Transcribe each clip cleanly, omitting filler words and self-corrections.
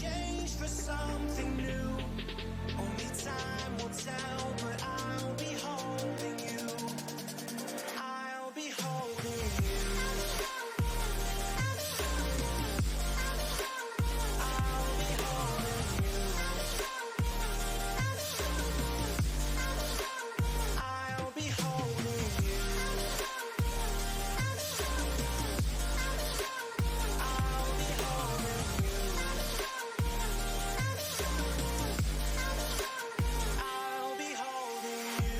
change for something new. Only time will tell, but I'll be holding you. I'll be holding you. I'll be holding you. I'll be holding you. I'll be holding you. I'll be holding you.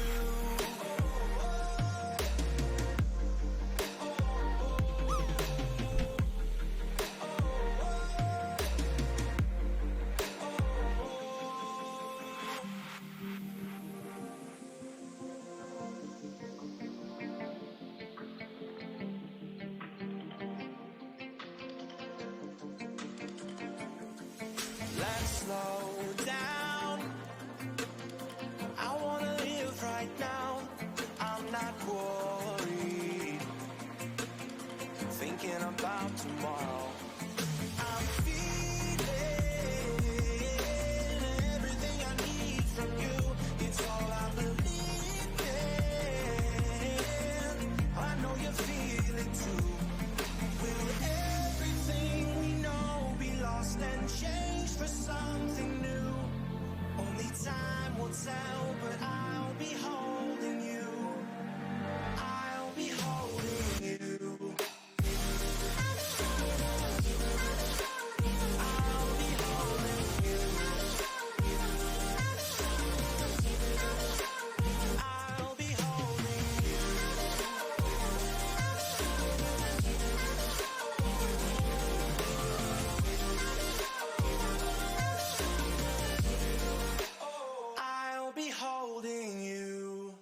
Let's slow down. I wanna live right now. I'm not worried, thinking about tomorrow. I'm feeling everything I need from you. It's all I believe in. I know you feel it too. Will everything we know be lost and changed for something new? Only time will tell, but I'll be holding you. I'll be holding you. I'll be holding you. I'll be holding you. I'll be holding you.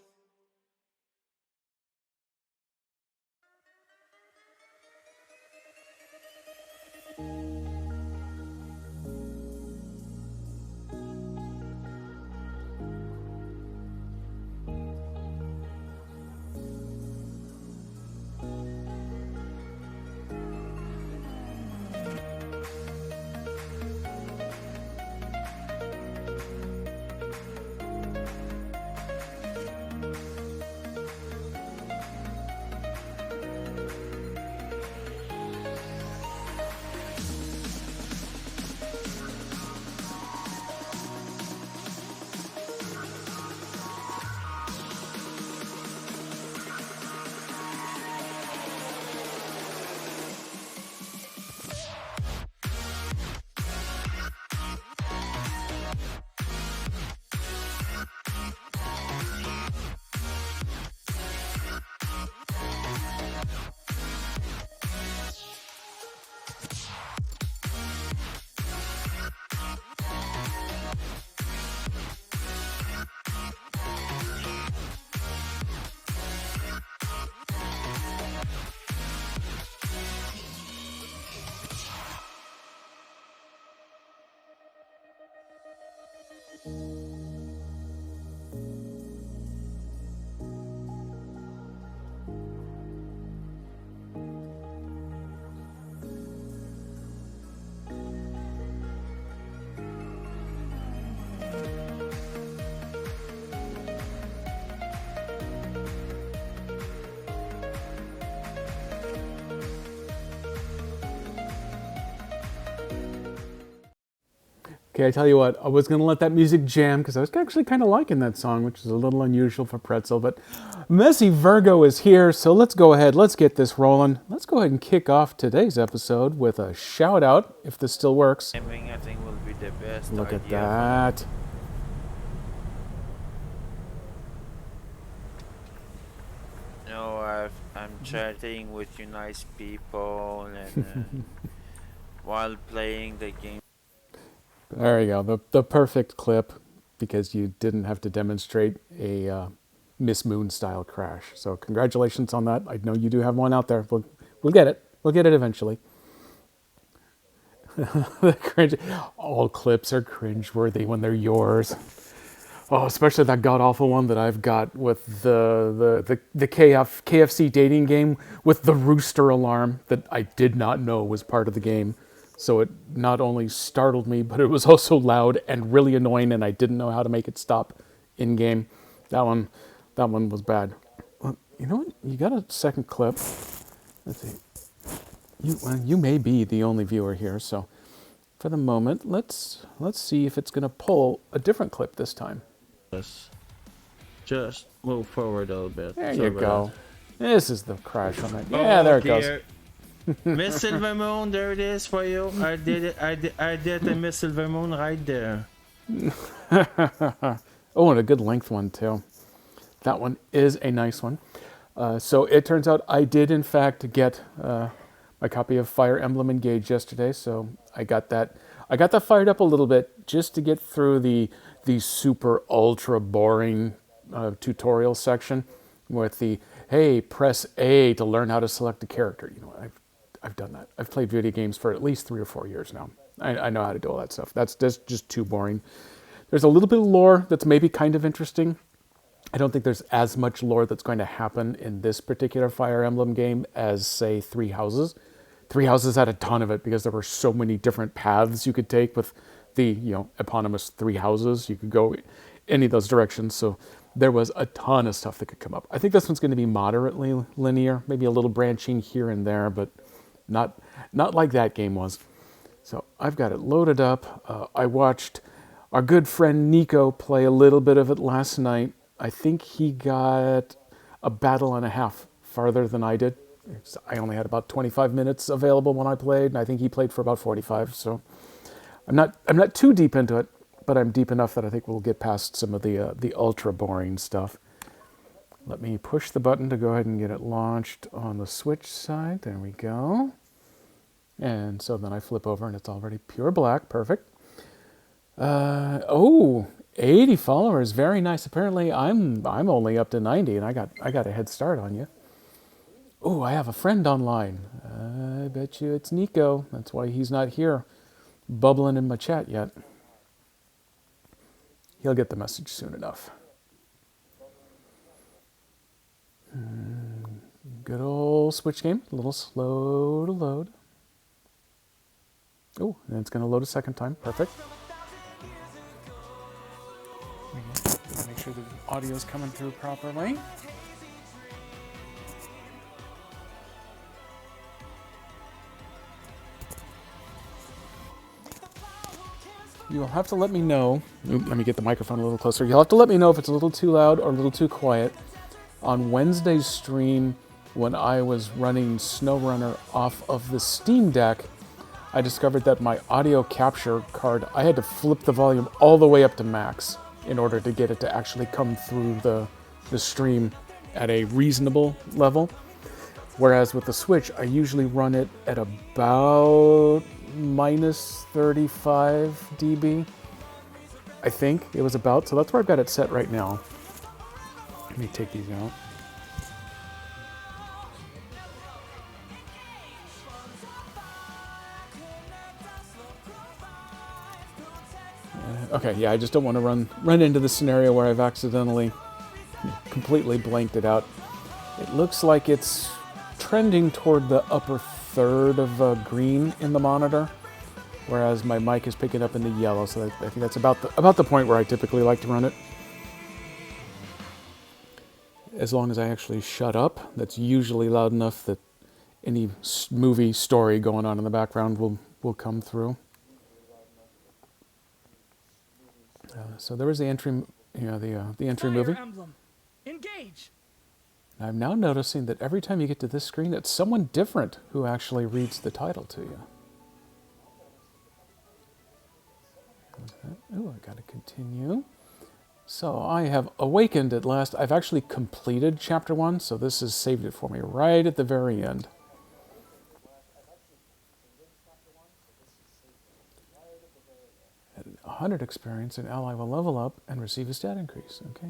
Okay, I tell you what, I was going to let that music jam because I was actually kind of liking that song, which is a little unusual for Pretzel, but Messy Virgo is here, so let's go ahead, let's get this rolling. Let's go ahead and kick off today's episode with a shout out, if this still works. Timing, I think, will be the best Look at idea that. for, I'm chatting with you nice people and while playing the game. There you go, the perfect clip, because you didn't have to demonstrate a Miss Moon style crash. So congratulations on that. I know you do have one out there. We'll get it. We'll get it eventually. The cringe. All clips are cringeworthy when they're yours. Oh, especially that god awful one that I've got with the KFC dating game with the rooster alarm that I did not know was part of the game. So it not only startled me, but it was also loud and really annoying, and I didn't know how to make it stop in game. That one was bad. Well, you know what? You got a second clip. Let's see. You may be the only viewer here, so for the moment, let's see if it's going to pull a different clip this time. Just move forward a little bit. There Sorry you about go. This is the crash on it. that. Yeah, Oh, there it dear. Miss Silver Moon, there it is for you. I did it. I did a Miss Silver Moon right there. goes. Oh, and a good length one too. That one is a nice one. So it turns out I did in fact get my copy of Fire Emblem Engage yesterday. So I got that fired up a little bit just to get through the super ultra boring tutorial section with the hey, press A to learn how to select a character. You know, I've done that. I've played video games for at least 3 or 4 years now. I know how to do all that stuff. That's just too boring. There's a little bit of lore that's maybe kind of interesting. I don't think there's as much lore that's going to happen in this particular Fire Emblem game as, say, Three Houses. Three Houses had a ton of it because there were so many different paths you could take with the, eponymous Three Houses. You could go any of those directions. So there was a ton of stuff that could come up. I think this one's going to be moderately linear, maybe a little branching here and there, but not like that game was. So I've got it loaded up. I watched our good friend Nico play a little bit of it last night. I think he got a battle and a half farther than I did. I only had about 25 minutes available when I played, and I think he played for about 45. So I'm not too deep into it, but I'm deep enough that I think we'll get past some of the ultra boring stuff. Let me push the button to go ahead and get it launched on the Switch side. There we go. And so then I flip over and it's already pure black. Perfect. 80 followers. Very nice. Apparently I'm only up to 90 and I got a head start on you. Oh, I have a friend online. I bet you it's Nico. That's why he's not here bubbling in my chat yet. He'll get the message soon enough. Good old Switch game. A little slow to load. Oh, and it's going to load a second time. Perfect. Make sure the audio is coming through properly. You'll have to let me know. Let me get the microphone a little closer. You'll have to let me know if it's a little too loud or a little too quiet. On Wednesday's stream, when I was running SnowRunner off of the Steam Deck, I discovered that my audio capture card, I had to flip the volume all the way up to max in order to get it to actually come through the stream at a reasonable level. Whereas with the Switch, I usually run it at about minus 35 dB. I think it was about, so that's where I've got it set right now. Let me take these out. Okay, yeah, I just don't want to run into the scenario where I've accidentally completely blanked it out. It looks like it's trending toward the upper third of green in the monitor, whereas my mic is picking up in the yellow, so I think that's about the point where I typically like to run it. As long as I actually shut up, that's usually loud enough that any movie story going on in the background will come through. So there was the entry, the entry movie. Emblem. Engage. I'm now noticing that every time you get to this screen, it's someone different who actually reads the title to you. Oh, I gotta continue. So I have awakened at last. I've actually completed chapter 1, so this has saved it for me right at the very end. 100 experience, an ally will level up and receive a stat increase. Okay.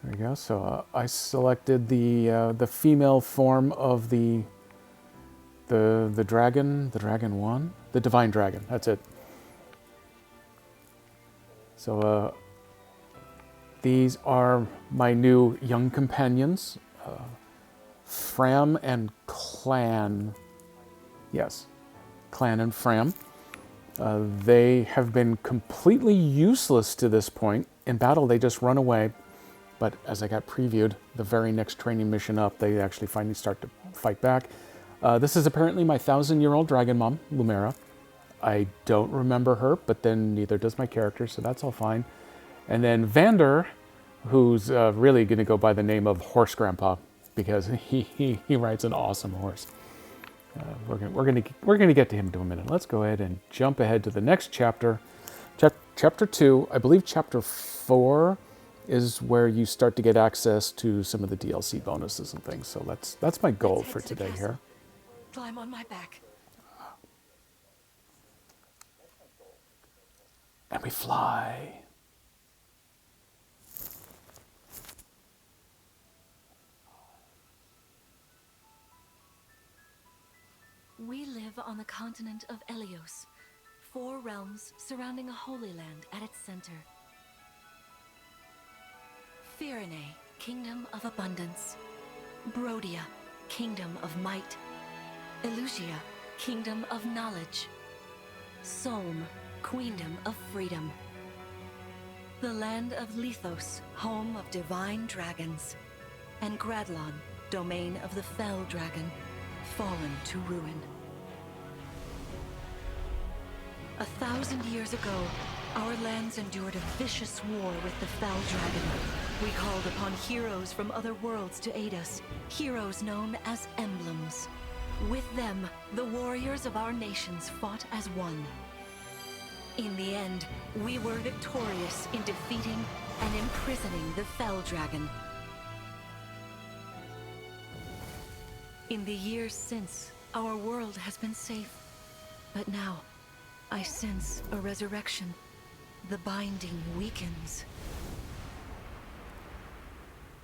There we go. So I selected the female form of the dragon, the divine dragon. That's it. So these are my new young companions, Fram and Clan. Yes. Clan and Fram. They have been completely useless to this point. In battle, they just run away. But as I got previewed, the very next training mission up, they actually finally start to fight back. This is apparently my 1,000-year-old dragon mom, Lumera. I don't remember her, but then neither does my character, so that's all fine. And then Vander, who's really going to go by the name of Horse Grandpa, because he rides an awesome horse. We're gonna get to him in a minute. Let's go ahead and jump ahead to the next chapter. Chapter 2, I believe chapter 4 is where you start to get access to some of the DLC bonuses and things. So that's my goal for today here. Climb on my back. And we fly. We live on the continent of Elios, 4 realms surrounding a holy land at its center. Firene, kingdom of abundance. Brodia, kingdom of might. Elusia, kingdom of knowledge. Solm, queendom of freedom. The land of Lethos, home of divine dragons. And Gradlon, domain of the fell dragon, fallen to ruin. 1,000 years ago, our lands endured a vicious war with the fell dragon. We called upon heroes from other worlds to aid us, heroes known as Emblems. With them, the warriors of our nations fought as one. In the end, we were victorious in defeating and imprisoning the fell dragon. In the years since, our world has been safe. But now, I sense a resurrection. The binding weakens.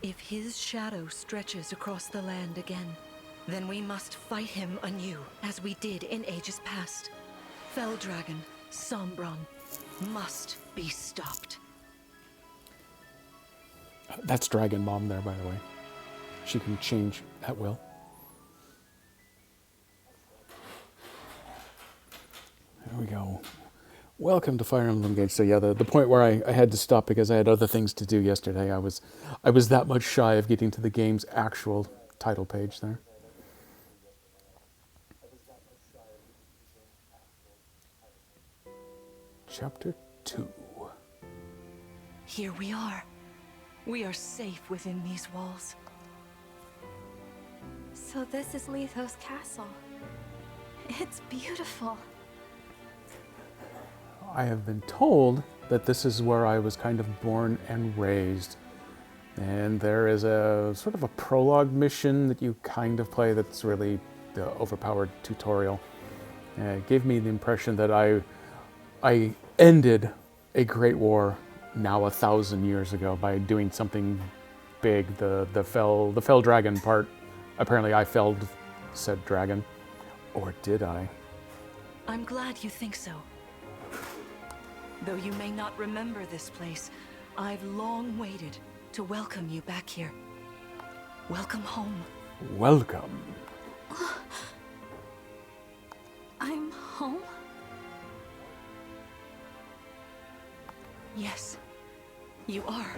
If his shadow stretches across the land again, then we must fight him anew, as we did in ages past. Fell Dragon, Sombron, must be stopped. That's Dragon Mom there, by the way. She can change at will. There we go. Welcome to Fire Emblem Engage. So yeah, the point where I had to stop because I had other things to do yesterday. I was that much shy of getting to the game's actual title page there. Chapter 2. Here we are. We are safe within these walls. So this is Lethos Castle. It's beautiful. I have been told that this is where I was kind of born and raised. And there is a sort of a prologue mission that you kind of play that's really the overpowered tutorial. It gave me the impression that I ended a great war now 1,000 years ago by doing something big. The fell dragon part. Apparently I felled said dragon. Or did I? I'm glad you think so. Though you may not remember this place, I've long waited to welcome you back here. Welcome home. Welcome. I'm home? Yes, you are.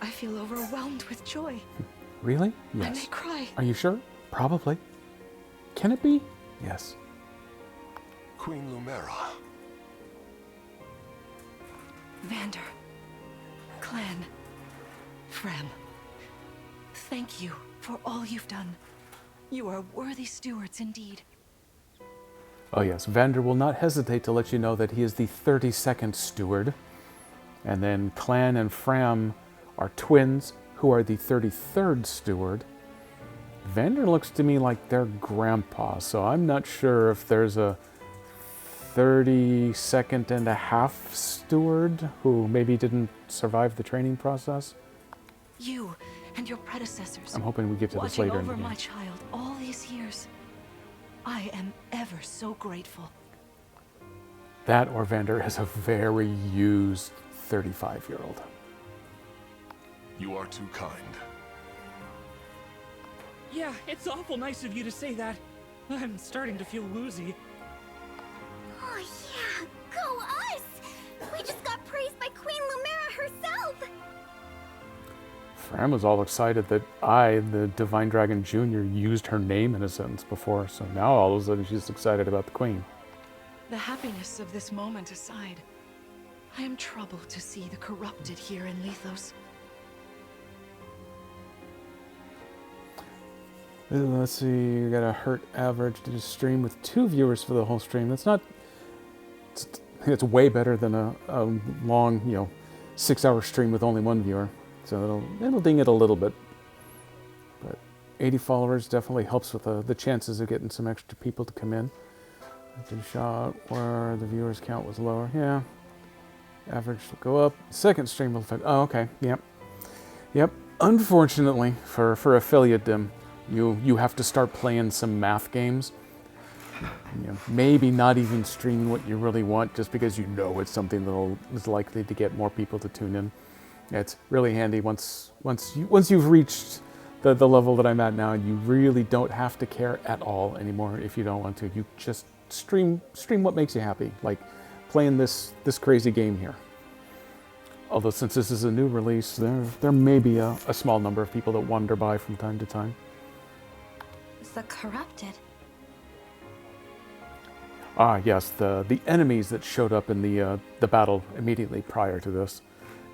I feel overwhelmed with joy. Really? I Yes. may cry. Are you sure? Probably. Can it be? Yes. Queen Lumera. Vander, Clan, Frem, thank you for all you've done. You are worthy stewards indeed. Oh yes, Vander will not hesitate to let you know that he is the 32nd steward. And then Clan and Fram are twins who are the 33rd steward. Vander looks to me like their grandpa, so I'm not sure if there's a 32nd and a half steward who maybe didn't survive the training process. You and your predecessors. I'm hoping we get to this watching later in the over game. my child all these years. I am ever so grateful. That or Vander is a very used 35-year-old. You are too kind. Yeah, it's awful nice of you to say that. I'm starting to feel woozy. Oh yeah, go us! We just got praised by Queen Lumera herself! Fran was all excited that I, the Divine Dragon Jr., used her name in a sentence before, so now all of a sudden she's excited about the Queen. The happiness of this moment aside, I am troubled to see the corrupted here in Lethos. Let's see, you got a hurt average to stream with 2 viewers for the whole stream. That's not... It's way better than a long, 6-hour stream with only 1 viewer. So it'll ding it a little bit. But 80 followers definitely helps with the chances of getting some extra people to come in. I did a shot where the viewers count was lower. Yeah. Average will go up. Second stream will affect... Oh, okay. Yep. Unfortunately, for affiliate-dom, you have to start playing some math games. Maybe not even streaming what you really want just because you know it's something that is likely to get more people to tune in. It's really handy once you've reached the level that I'm at now, and you really don't have to care at all anymore if you don't want to. You just stream what makes you happy, like playing this crazy game here. Although since this is a new release, there may be a small number of people that wander by from time to time. The corrupted. Ah, yes, the enemies that showed up in the battle immediately prior to this.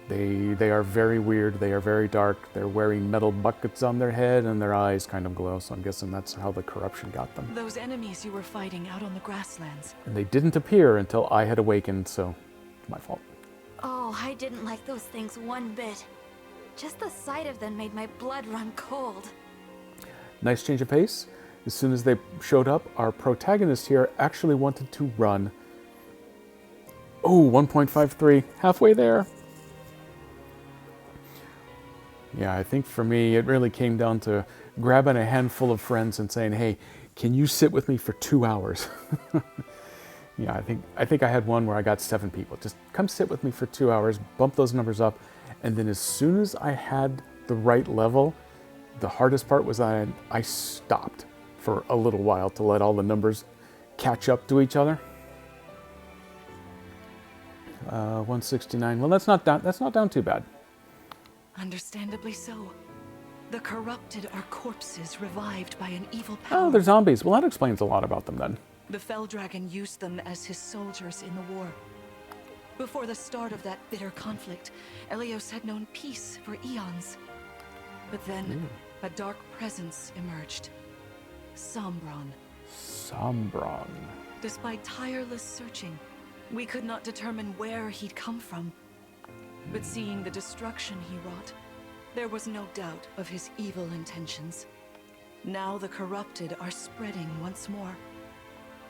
They are very weird, they are very dark, they're wearing metal buckets on their head and their eyes kind of glow, so I'm guessing that's how the corruption got them. Those enemies you were fighting out on the grasslands. And they didn't appear until I had awakened, so it's my fault. Oh, I didn't like those things one bit. Just the sight of them made my blood run cold. Nice change of pace. As soon as they showed up, our protagonist here actually wanted to run. Oh, 1.53, halfway there. Yeah, I think for me, it really came down to grabbing a handful of friends and saying, hey, can you sit with me for 2 hours? Yeah, I think I had one where I got 7 people. Just come sit with me for 2 hours, bump those numbers up, and then as soon as I had the right level, the hardest part was that I stopped for a little while to let all the numbers catch up to each other. 169. Well, that's not down too bad. Understandably so. The corrupted are corpses revived by an evil power. Oh, they're zombies. Well, that explains a lot about them then. The Fell Dragon used them as his soldiers in the war. Before the start of that bitter conflict, Elios had known peace for eons. But then, a dark presence emerged. Sombron. Sombron. Despite tireless searching, we could not determine where he'd come from. But seeing the destruction he wrought, there was no doubt of his evil intentions. Now the corrupted are spreading once more.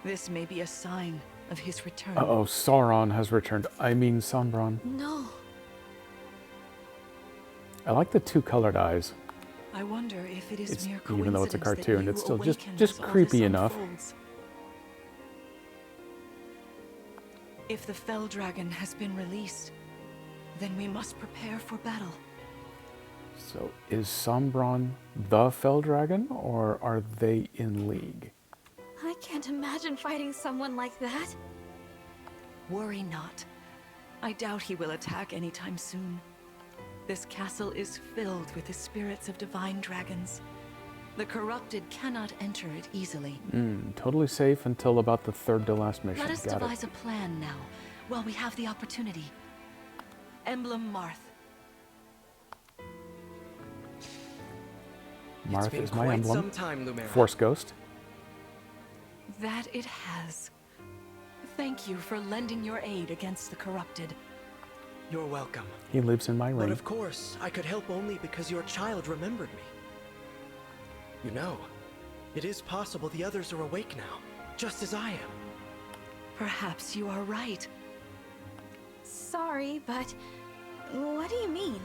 This may be a sign of his return. Uh-oh, Sauron has returned. I mean Sombron. No. I like the 2 colored eyes. I wonder if it is It's, mere coincidence even though it's a cartoon, that you it's still awaken just as all creepy this enough. unfolds. If the Fell Dragon has been released, then we must prepare for battle. So is Sombron the Fell Dragon, or are they in league? I can't imagine fighting someone like that. Worry not. I doubt he will attack anytime soon. This castle is filled with the spirits of divine dragons. The corrupted cannot enter it easily. Totally safe until about the 3rd to last mission. Let us Got devise it. a plan now, while we have the opportunity. Emblem Marth. Marth is my emblem. Some time, Lumera. Force Ghost. That it has. Thank you for lending your aid against the corrupted. You're welcome. He lives in my But ring. of course, I could help only because your child remembered me. You know, it is possible the others are awake now, just as I am. Perhaps you are right. Sorry, but what do you mean?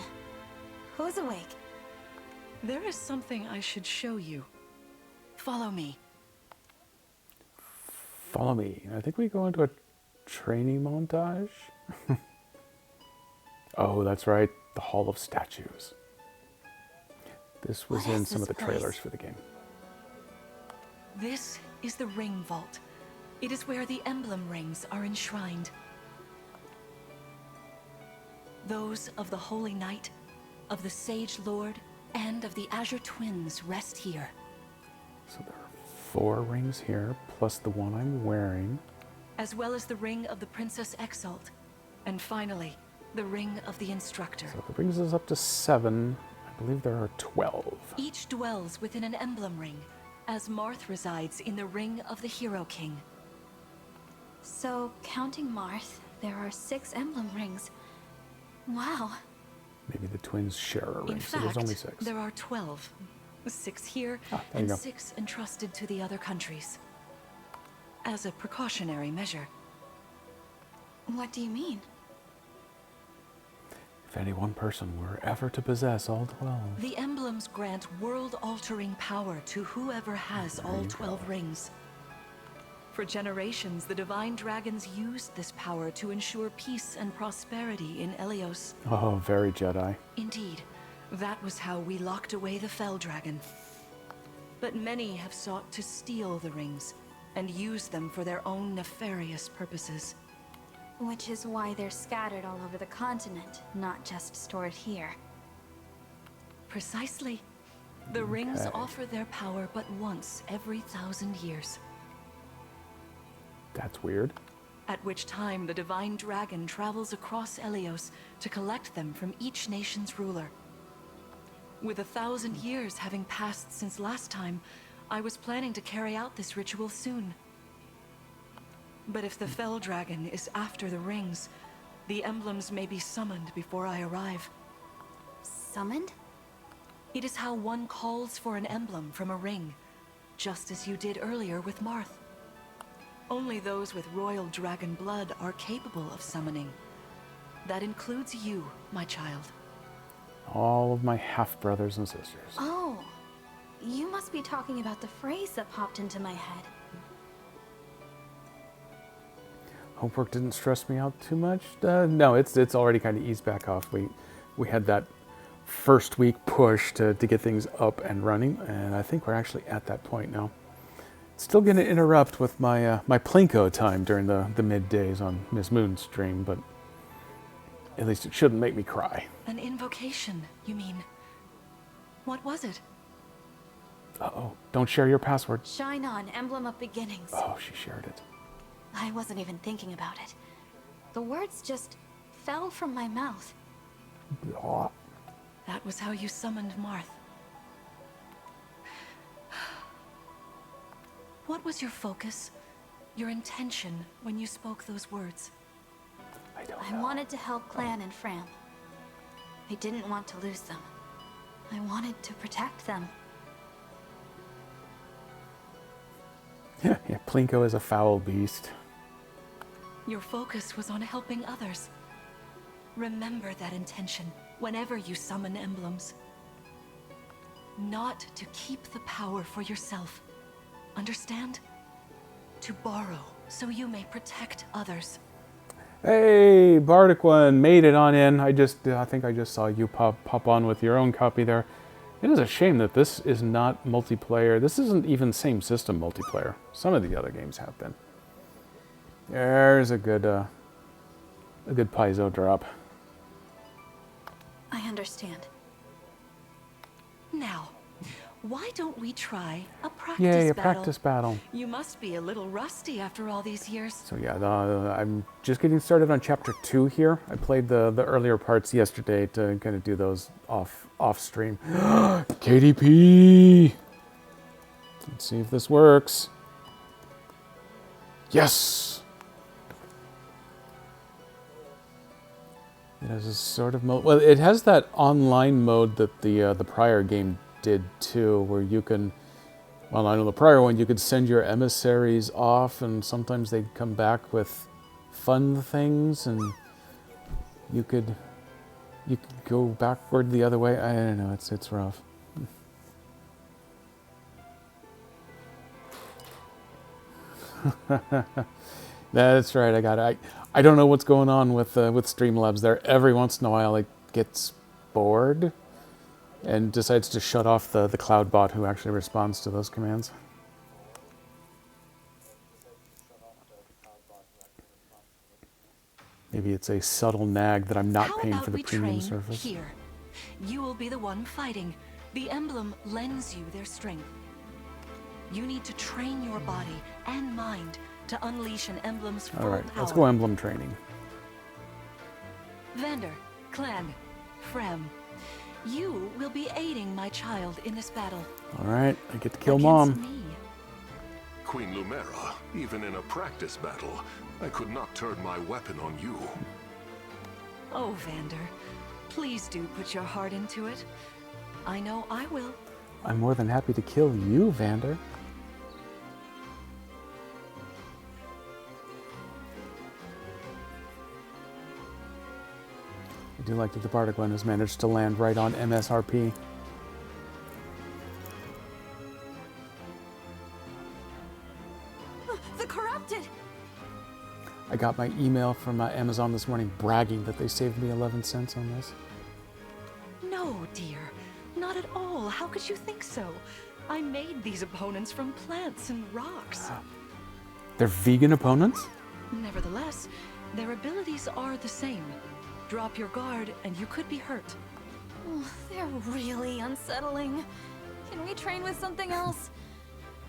Who's awake? There is something I should show you. Follow me. Follow me. I think we go into a training montage. Oh, that's right. The Hall of Statues. This was What in is some of this the trailers place? for the game. This is the Ring Vault. It is where the Emblem rings are enshrined. Those of the Holy Knight, of the Sage Lord, and of the Azure Twins rest here. So there are 4 rings here, plus the one I'm wearing. As well as the Ring of the Princess Exalt. And finally, the Ring of the Instructor. So that brings us up to 7. I believe there are 12. Each dwells within an emblem ring, as Marth resides in the Ring of the Hero King. So, counting Marth, there are 6 emblem rings. Wow. Maybe the twins share a ring, In so there's fact, only 6. there are 12. 6 here, there you and go. 6 entrusted to the other countries. As a precautionary measure. What do you mean? If any one person were ever to possess all 12. The emblems grant world-altering power to whoever has all 12 rings. For generations, the Divine Dragons used this power to ensure peace and prosperity in Elios. Oh, very Jedi. Indeed, that was how we locked away the Fell Dragon. But many have sought to steal the rings and use them for their own nefarious purposes. Which is why they're scattered all over the continent, not just stored here. Precisely. The rings offer their power but once every 1,000 years. That's weird. At which time the Divine Dragon travels across Elios to collect them from each nation's ruler. With 1,000 years having passed since last time, I was planning to carry out this ritual soon. But if the Fell Dragon is after the rings, the emblems may be summoned before I arrive. Summoned? It is how one calls for an emblem from a ring, just as you did earlier with Marth. Only those with royal dragon blood are capable of summoning. That includes you, my child. All of my half-brothers and sisters. Oh, you must be talking about the phrase that popped into my head. Homework didn't stress me out too much. No, it's already kind of eased back off. We had that first week push to get things up and running, and I think we're actually at that point now. Still going to interrupt with my my Plinko time during the middays on Miss Moon's stream, but at least it shouldn't make me cry. An invocation, you mean? What was it? Uh-oh, don't share your password. Shine on, Emblem of Beginnings. Oh, she shared it. I wasn't even thinking about it. The words just fell from my mouth. Oh. That was how you summoned Marth. What was your focus, your intention when you spoke those words? I wanted to help Clan and Fram. I didn't want to lose them. I wanted to protect them. Yeah, Plinko is a foul beast. Your focus was on helping others. Remember that intention whenever you summon emblems. Not to keep the power for yourself. Understand? To borrow so you may protect others. Hey, Bardic One made it on in. I think I just saw you pop on with your own copy there. It is a shame that this is not multiplayer. This isn't even same system multiplayer. Some of the other games have been. There's a good piezo drop. I understand. Now, why don't we try a practice Yay, a battle? practice battle. You must be a little rusty after all these years. So yeah, I'm just getting started on chapter 2 here. I played the earlier parts yesterday to kind of do those off stream. KDP! Let's see if this works. Yes! It has a sort of mode. Well, it has that online mode that the prior game did too, where you can. Well, I know the prior one, you could send your emissaries off, and sometimes they'd come back with fun things, and you could go backward the other way. I don't know. It's rough. That's right. I got it. I don't know what's going on with Streamlabs there. Every once in a while, it gets bored and decides to shut off the cloud bot who actually responds to those commands. Maybe it's a subtle nag that I'm not How paying about for the we premium train service. here? You will be the one fighting. The emblem lends you their strength. You need to train your body and mind to unleash an emblem's full Alright, power. let's go emblem training. Vander, Clan, Frem, you will be aiding my child in this battle. Alright, I get to kill against Mom. me. Queen Lumera, even in a practice battle, I could not turn my weapon on you. Oh, Vander, please do put your heart into it. I know I will. I'm more than happy to kill you, Vander. I do like that the Bardic has managed to land right on MSRP. The corrupted! I got my email from Amazon this morning bragging that they saved me 11 cents on this. No, dear. Not at all. How could you think so? I made these opponents from plants and rocks. They're vegan opponents? Nevertheless, their abilities are the same. Drop your guard and you could be hurt. Oh, they're really unsettling. Can we train with something else?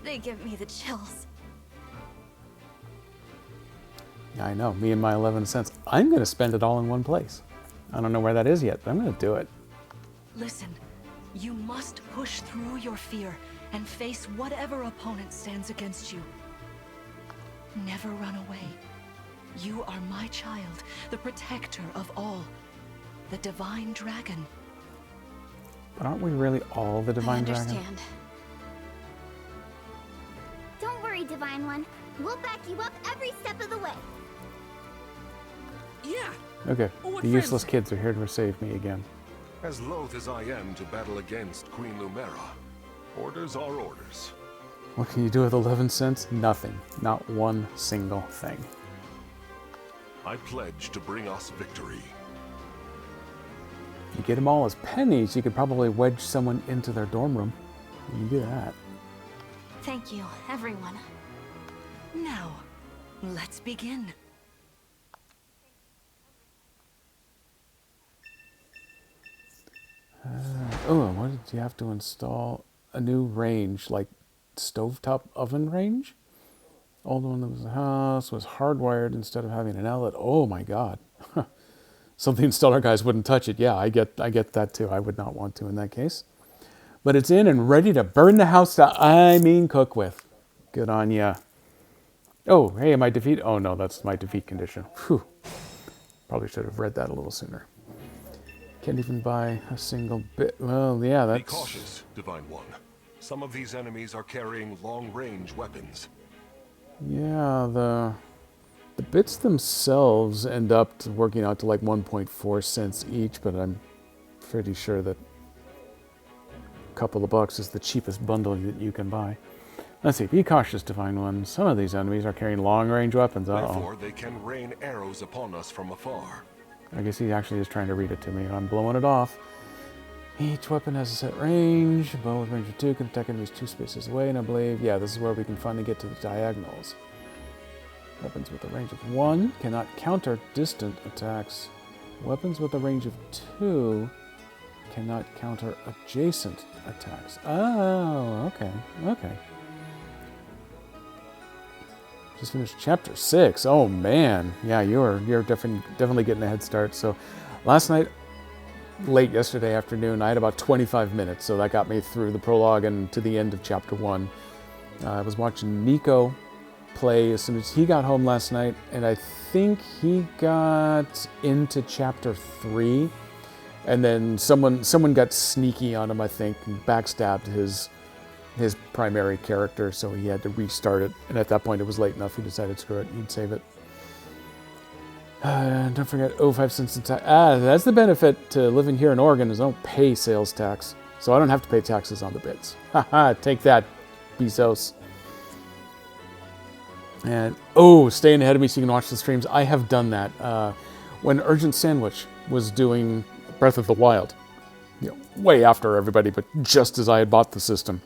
They give me the chills. Yeah, I know. Me and my 11 cents. I'm going to spend it all in one place. I don't know where that is yet, but I'm going to do it. Listen, you must push through your fear and face whatever opponent stands against you. Never run away. You are my child, the protector of all. The Divine Dragon. But aren't we really all the Divine I Dragon? understand. Don't worry, Divine One. We'll back you up every step of the way. Yeah. Okay, What the useless friends? kids are here to save me again. As loath as I am to battle against Queen Lumera, orders are orders. What can you do with 11 cents? Nothing. Not one single thing. I pledge to bring us victory. You get them all as pennies, you could probably wedge someone into their dorm room. You can do that. Thank you, everyone. Now, let's begin. Oh, what did you have to install? A new range, like stovetop oven range? Old one that was a house was hardwired instead of having an outlet. Oh my god. So the installer guys wouldn't touch it. Yeah, I get that too. I would not want to in that case. But it's in and ready to burn the house down. I mean cook with. Good on ya. Oh, hey, am I defeat? Oh no, that's my defeat condition. Whew. Probably should have read that a little sooner. Can't even buy a single bit. Well, yeah, that's... Be cautious, Divine One. Some of these enemies are carrying long-range weapons. Yeah, the bits themselves end up working out to like 1.4 cents each, but I'm pretty sure that a couple of bucks is the cheapest bundle that you can buy. Let's see, be cautious, Divine One. Some of these enemies are carrying long-range weapons. Therefore, they can rain arrows upon us from afar. I guess he actually is trying to read it to me. I'm blowing it off. Each weapon has a set range. A bow with range of 2 can attack enemies 2 spaces away, and I believe, yeah, this is where we can finally get to the diagonals. Weapons with a range of 1 cannot counter distant attacks. Weapons with a range of 2 cannot counter adjacent attacks. Oh, okay, okay. Just finished chapter 6. Oh man, yeah, you're definitely getting a head start. So, last night, late yesterday afternoon, I had about 25 minutes, so that got me through the prologue and to the end of chapter 1. I was watching Nico play as soon as he got home last night, and I think he got into chapter 3, and then someone got sneaky on him, I think, and backstabbed his primary character, so he had to restart it. And at that point, it was late enough. He decided, screw it, he'd save it. Don't forget, 5 cents in tax. That's the benefit to living here in Oregon is I don't pay sales tax, so I don't have to pay taxes on the bits. Haha, take that, Bezos. And staying ahead of me so you can watch the streams. I have done that. When Urgent Sandwich was doing Breath of the Wild, way after everybody, but just as I had bought the system,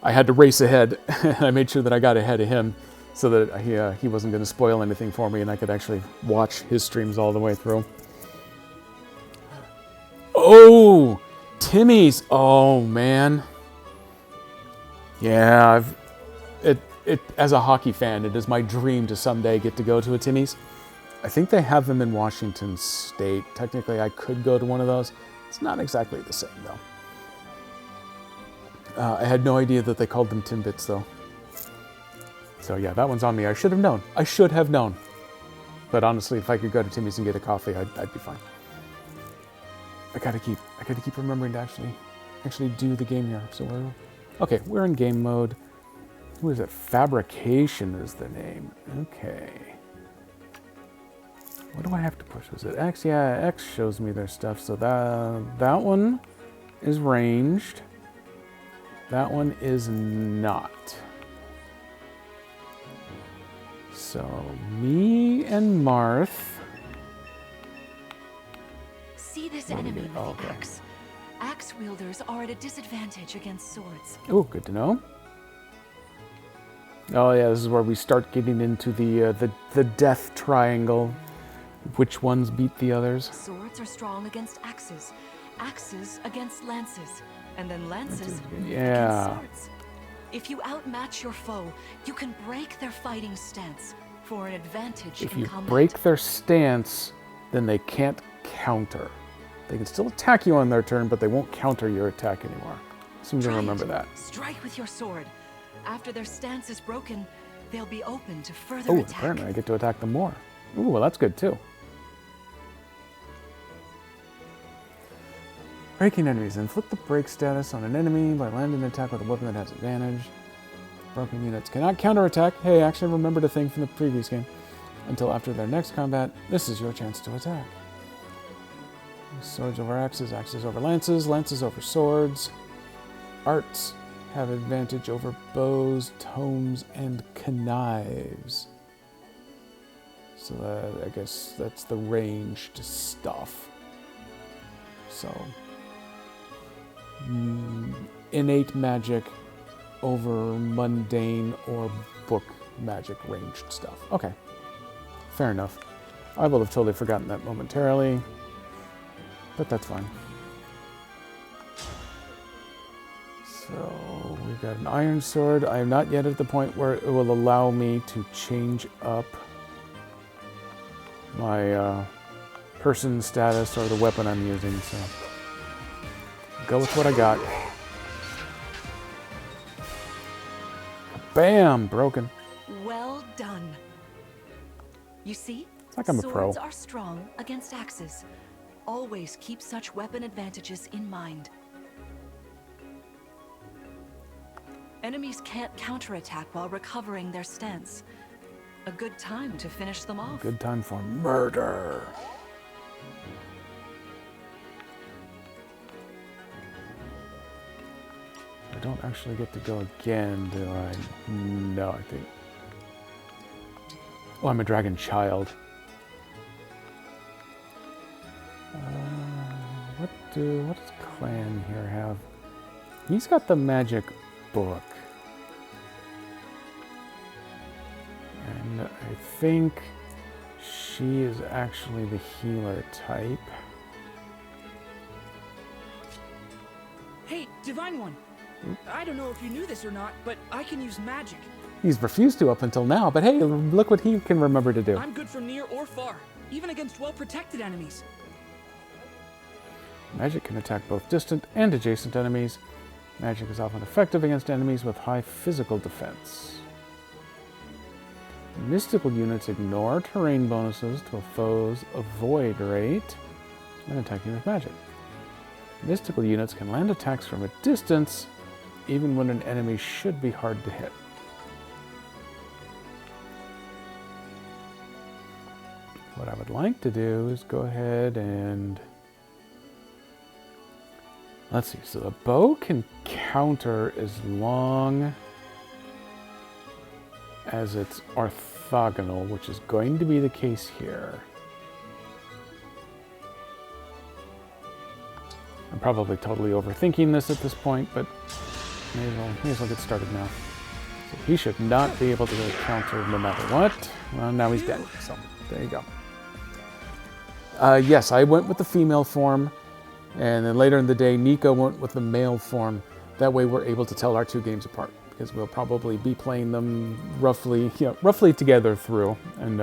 I had to race ahead, and I made sure that I got ahead of him so that he wasn't going to spoil anything for me and I could actually watch his streams all the way through. Oh, Timmy's. Oh man. Yeah, as a hockey fan, it is my dream to someday get to go to a Timmy's. I think they have them in Washington State. Technically, I could go to one of those. It's not exactly the same, though. I had no idea that they called them Timbits, though. So yeah, that one's on me. I should have known. I should have known. But honestly, if I could go to Timmy's and get a coffee, I'd be fine. I gotta keep remembering to actually do the game here. So we're in game mode. Who is it? Fabrication is the name. Okay. What do I have to push? Was it X? Yeah, X shows me their stuff. So that one is ranged. That one is not. So me and Marth. See this enemy with the axe. Axe wielders are at a disadvantage against swords. Oh, good to know. Oh yeah, this is where we start getting into the death triangle. Which ones beat the others? Swords are strong against axes, axes against lances, and then lances against swords. If you outmatch your foe, you can break their fighting stance for an advantage in combat. If you break their stance, then they can't counter. They can still attack you on their turn, but they won't counter your attack anymore. Seem to remember that. Strike with your sword. After their stance is broken, they'll be open to further attack. Apparently I get to attack them more. Ooh, well that's good too. Breaking enemies. Inflict the break status on an enemy by landing an attack with a weapon that has advantage. Broken units cannot counterattack. Hey, actually remembered a thing from the previous game. Until after their next combat, this is your chance to attack. Swords over axes, axes over lances, lances over swords. Arts have advantage over bows, tomes, and knives. So I guess that's the ranged stuff. So innate magic over mundane or book magic ranged stuff. Okay, fair enough. I will have totally forgotten that momentarily, but that's fine. So we've got an iron sword. I am not yet at the point where it will allow me to change up my person status or the weapon I'm using, so go with what I got. Bam! Broken. Well done. You see? It's like I'm a pro. Swords are strong against axes. Always keep such weapon advantages in mind. Enemies can't counterattack while recovering their stance. A good time to finish them off. Good time for murder. I don't actually get to go again, do I? No, I think. Oh, I'm a dragon child. What does Clan here have? He's got the magic book. And I think she is actually the healer type. Hey, Divine One. I don't know if you knew this or not, but I can use magic. He's refused to up until now, but hey, look what he can remember to do. I'm good from near or far, even against well-protected enemies. Magic can attack both distant and adjacent enemies. Magic is often effective against enemies with high physical defense. Mystical units ignore terrain bonuses to a foe's avoid rate when attacking with magic. Mystical units can land attacks from a distance, even when an enemy should be hard to hit. What I would like to do is go ahead and... Let's see, so the bow can counter as long as it's orthogonal, which is going to be the case here. I'm probably totally overthinking this at this point, but may as well get started now. He should not be able to counter no matter what. Well, now he's dead. So, there you go. Yes, I went with the female form. And then later in the day, Nico went with the male form. That way we're able to tell our two games apart. Because we'll probably be playing them roughly together through. And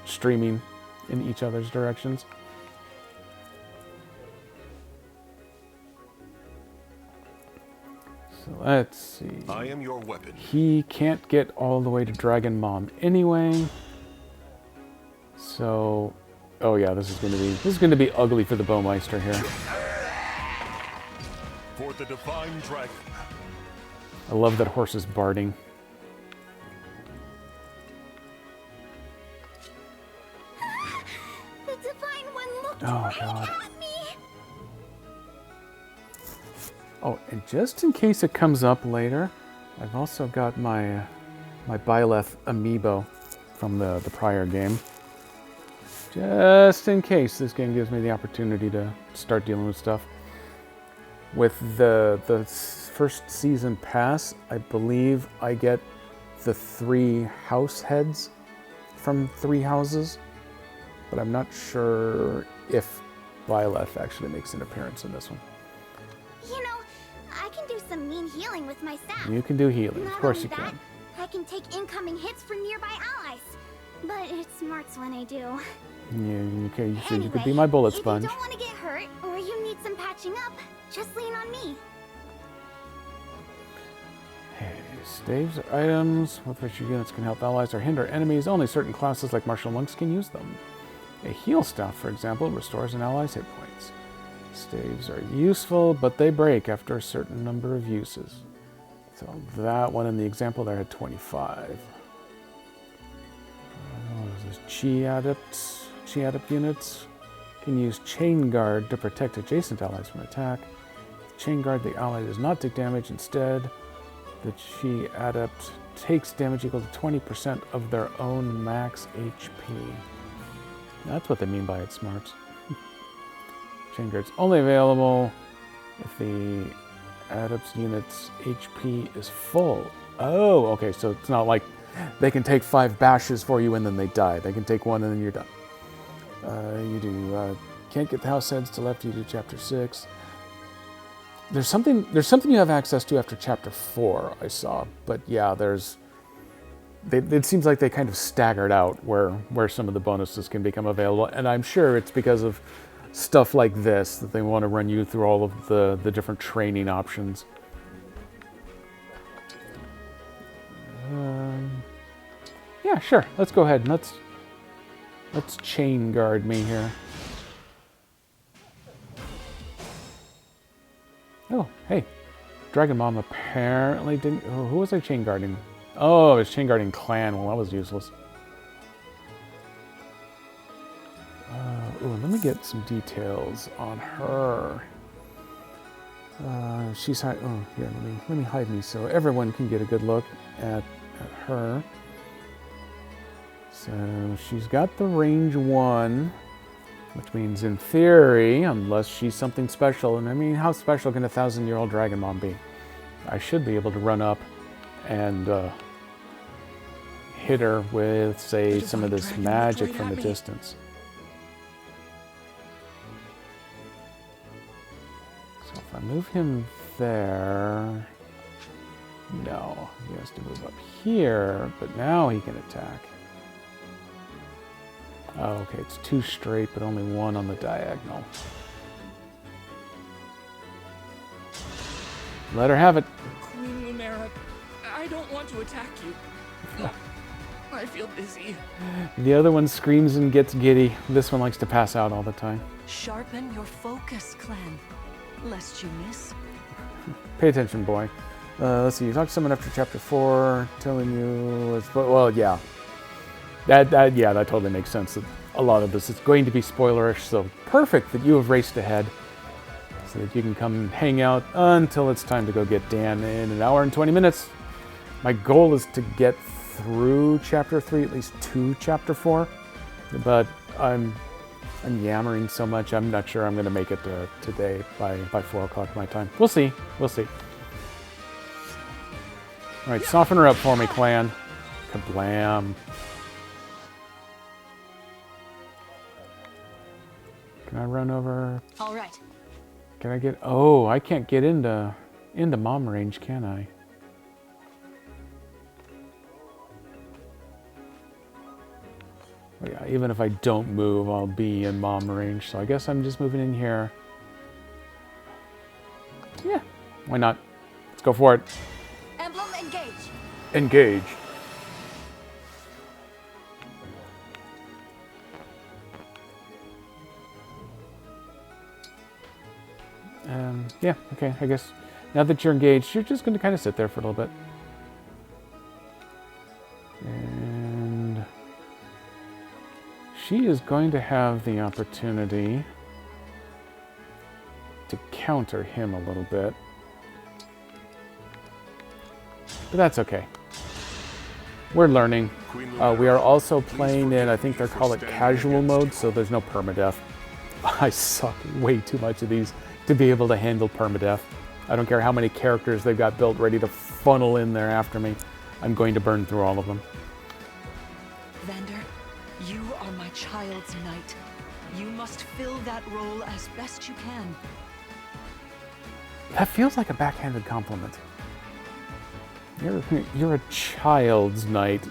streaming in each other's directions. So let's see. I am your weapon. He can't get all the way to Dragon Mom anyway. So, oh yeah, this is going to be ugly for the Bowmeister here. For the Divine Dragon. I love that horse is barding. The Divine One looked Oh, right God. at me. Oh, and just in case it comes up later, I've also got my Byleth amiibo from the prior game. Just in case this game gives me the opportunity to start dealing with stuff. With the first season pass, I believe I get the 3 house heads from 3 houses, but I'm not sure if Byleth actually makes an appearance in this one. You know, I can do some mean healing with my staff. You can do healing, of Not course only you that, can. I can take incoming hits from nearby allies. But it smarts when I do. Yeah, okay, so Anyway, you could be my bullet if sponge. you don't want to get hurt, or you need some patching up, just lean on me. Hey, staves are items with which your units can help allies or hinder enemies. Only certain classes like martial monks can use them. A heal staff, for example, restores an ally's hit points. Staves are useful, but they break after a certain number of uses. So that one in the example there had 25. What is this? Chi adept units can use Chain Guard to protect adjacent allies from attack. With Chain Guard, the ally does not take damage. Instead, the Chi adept takes damage equal to 20% of their own max HP. That's what they mean by it smarts. Chain Guard's only available if the adept's unit's HP is full. Oh, okay, so it's not like they can take 5 bashes for you and then they die. They can take 1 and then you're done. Can't get the house heads to left, you do chapter 6. There's something you have access to after chapter 4, I saw. But yeah, it seems like they kind of staggered out where some of the bonuses can become available. And I'm sure it's because of stuff like this that they want to run you through all of the different training options. Yeah, sure. Let's go ahead and let's chain guard me here. Oh, hey. Dragon Mom apparently didn't... Oh, who was I chain guarding? Oh, I was chain guarding Clan. Well, that was useless. Let me get some details on her. She's high... Oh, here, let me hide me so everyone can get a good look at her. So she's got the range 1, which means in theory, unless she's something special, and I mean, how special can a 1,000-year-old Dragon Mom be? I should be able to run up and hit her with, say, some of this magic from a distance. So if I move him there... No, he has to move up here, but now he can attack. Oh, okay, it's 2 straight, but only 1 on the diagonal. Let her have it. Queen Lumera, I don't want to attack you. I feel dizzy. The other one screams and gets giddy. This one likes to pass out all the time. Sharpen your focus, Clan, lest you miss. Pay attention, boy. Let's see, you talk to someone after chapter 4, telling you... Well, yeah. That totally makes sense. That a lot of this is going to be spoilerish, so perfect that you have raced ahead so that you can come and hang out until it's time to go get Dan in an hour and 20 minutes. My goal is to get through chapter 3, at least to chapter 4, but I'm yammering so much, I'm not sure I'm going to make it today by 4 o'clock my time. We'll see. We'll see. Alright, soften her up for me, clan. Kablam. Can I run over? All right. Can I get... Oh, I can't get into mom range, can I? Well, yeah, even if I don't move, I'll be in mom range. So I guess I'm just moving in here. Yeah, why not? Let's go for it. Emblem, engage. Engage. Yeah, okay, I guess now that you're engaged, you're just going to kind of sit there for a little bit. And she is going to have the opportunity to counter him a little bit. But that's okay. We're learning. We are also playing in, I think they call it casual mode, so there's no permadeath. I suck way too much of these to be able to handle permadeath. I don't care how many characters they've got built ready to funnel in there after me. I'm going to burn through all of them. Vander, you are my child's knight. You must fill that role as best you can. That feels like a backhanded compliment. You're a child's knight.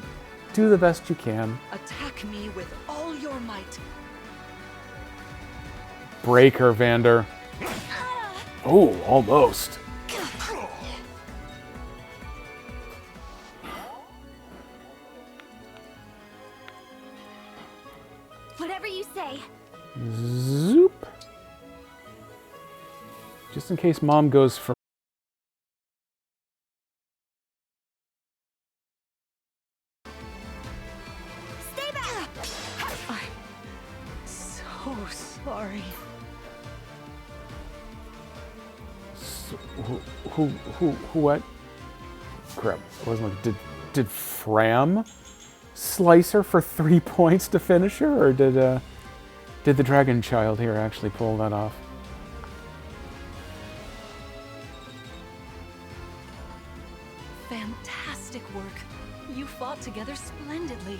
Do the best you can. Attack me with all your might. Break her, Vander. Oh, almost. Whatever you say. Zoop. Just in case mom goes for... Stay back! I'm so sorry. Who, what? Crap, it wasn't like, did Fram slice her for 3 points to finish her, or did the Dragon Child here actually pull that off? Fantastic work. You fought together splendidly.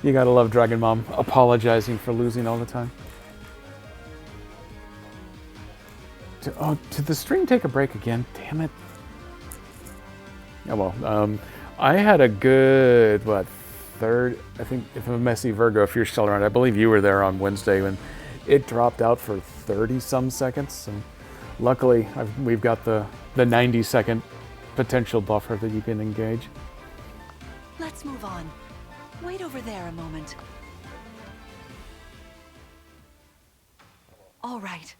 You gotta love Dragon Mom apologizing for losing all the time. Did the stream take a break again? Damn it. Yeah, well, I had a good, third, I think, if I'm Messy Virgo, if you're still around, I believe you were there on Wednesday when it dropped out for 30-some seconds. And luckily, we've got the 90-second potential buffer that you can engage. Let's move on. Wait over there a moment. All right.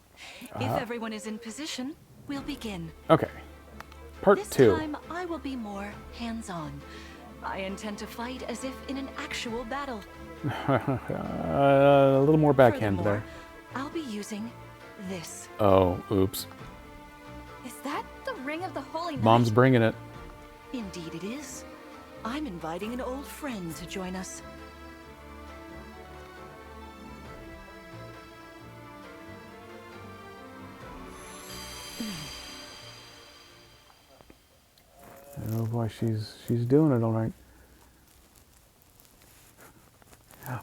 If everyone is in position, we'll begin. Okay. Part 2. This time, I will be more hands-on. I intend to fight as if in an actual battle. A little more backhand there. I'll be using this. Oh, oops. Is that the Ring of the Holy Knight? Mom's bringing it. Indeed it is. I'm inviting an old friend to join us. Oh boy, she's doing it all right.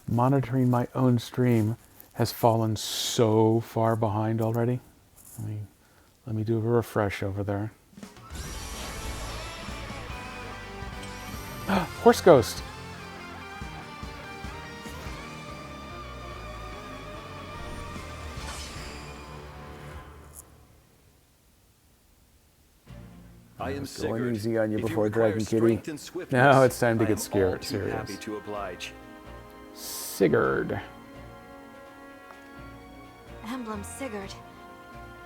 Monitoring my own stream has fallen so far behind already. Let me do a refresh over there. Horse Ghost. I am Going Sigurd. easy on you If before require Dragon Kitty. strength and swiftness, Now it's time to I get am scared. all too Serious. happy to oblige. Sigurd. Emblem Sigurd.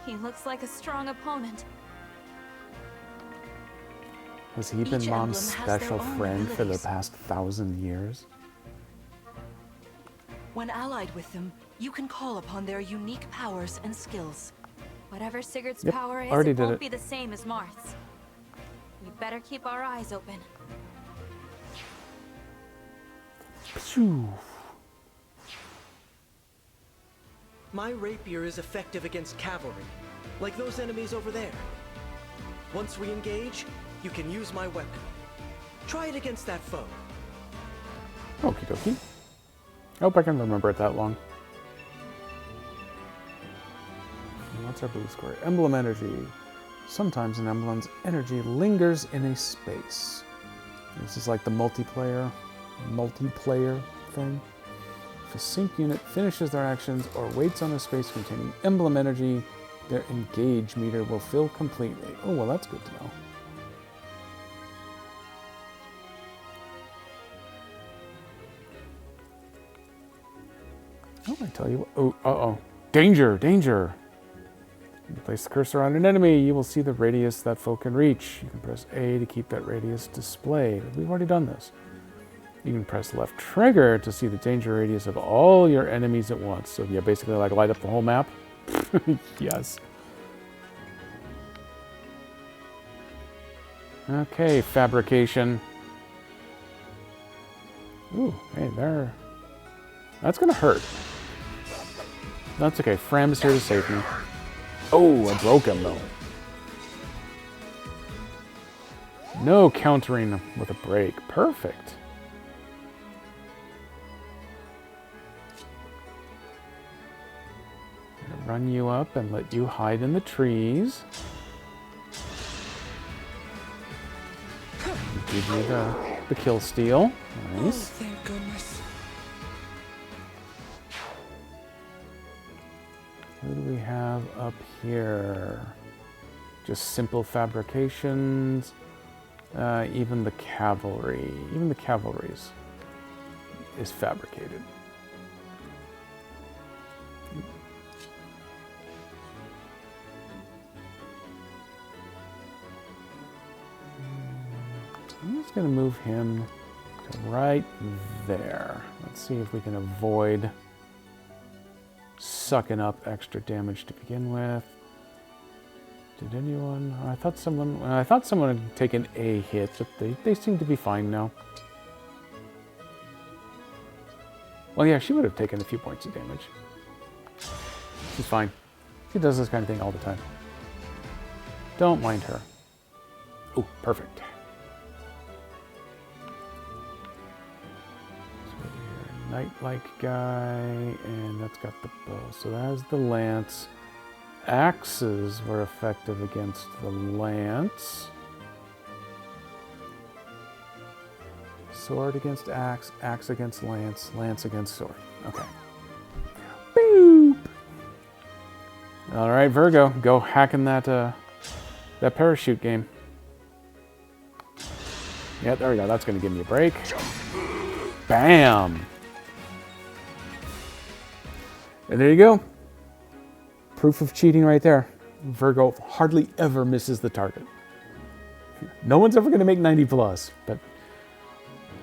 He looks like a strong opponent. Has he been Each Mom's emblem has their special own friend for the abilities. past 1,000 years? When allied with them, you can call upon their unique powers and skills. Whatever Sigurd's Yep, power is, already it did won't it. be the same as Marth's. We better keep our eyes open. Phew. My rapier is effective against cavalry, like those enemies over there. Once we engage, you can use my weapon. Try it against that foe. Okie dokie. Hope I can remember it that long. And what's our blue square? Emblem energy. Sometimes an emblem's energy lingers in a space. This is like the multiplayer thing. If a sync unit finishes their actions or waits on a space containing emblem energy, their engage meter will fill completely. Oh, well, that's good to know. Oh, I tell you what. Oh, uh-oh. Danger, danger. When you place the cursor on an enemy, you will see the radius that foe can reach. You can press A to keep that radius displayed. We've already done this. You can press left trigger to see the danger radius of all your enemies at once. So yeah, basically like light up the whole map. Yes. Okay, fabrication. Ooh, hey, there. That's gonna hurt. That's okay. Fram is here to save me. Oh, I broke him though. No countering with a break. Perfect. I'm gonna run you up and let you hide in the trees. Give you the kill steal. Nice. Oh, thank goodness. Who do we have up here? Just simple fabrications. Even the cavalry. Even the cavalry's is fabricated. I'm just going to move him to right there. Let's see if we can avoid sucking up extra damage to begin with. Did anyone? I thought someone had taken a hit, but they seem to be fine now. Well, yeah, she would have taken a few points of damage. She's fine. She does this kind of thing all the time. Don't mind her. Oh, perfect. Knight-like guy, and that's got the bow. So that has the lance. Axes were effective against the lance. Sword against axe, axe against lance, lance against sword. Okay. Boop! All right, Virgo, go hacking that that parachute game. Yeah, there we go. That's going to give me a break. Bam! And there you go. Proof of cheating right there. Virgo hardly ever misses the target. No one's ever going to make 90 plus, but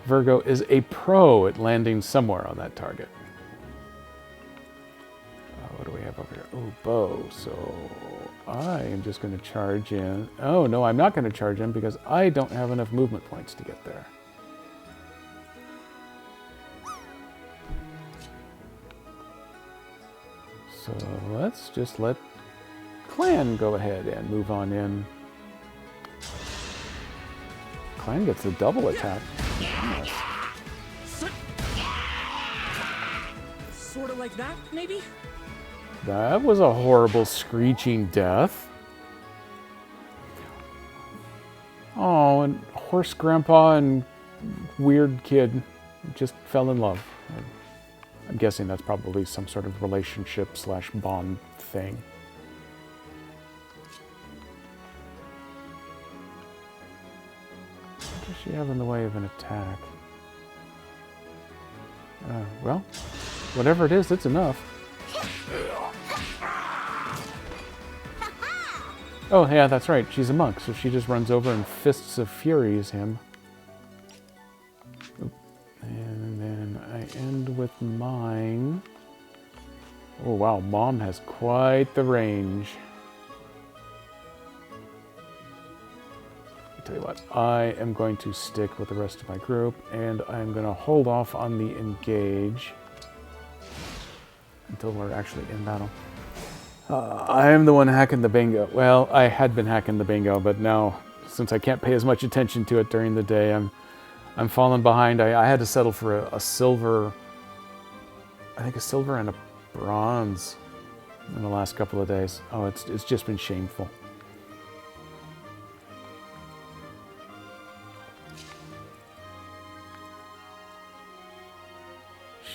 Virgo is a pro at landing somewhere on that target. What do we have over here? Oh, bow. So I am just going to charge in. Oh, no, I'm not going to charge in because I don't have enough movement points to get there. So let's just let Clan go ahead and move on in. Clan gets a double attack. Nice. Sort of like that, maybe? That was a horrible screeching death. Oh, and horse grandpa and weird kid just fell in love. I'm guessing that's probably some sort of relationship / bond thing. What does she have in the way of an attack? Well, whatever it is, it's enough. Oh, yeah, that's right. She's a monk, so she just runs over and Fists of Furies him. And then I end with mine. Oh, wow. Mom has quite the range. I'll tell you what. I am going to stick with the rest of my group, and I'm going to hold off on the engage until we're actually in battle. I am the one hacking the bingo. Well, I had been hacking the bingo, but now, since I can't pay as much attention to it during the day, I'm falling behind. I had to settle for a silver, I think a silver and a bronze in the last couple of days. Oh, it's just been shameful.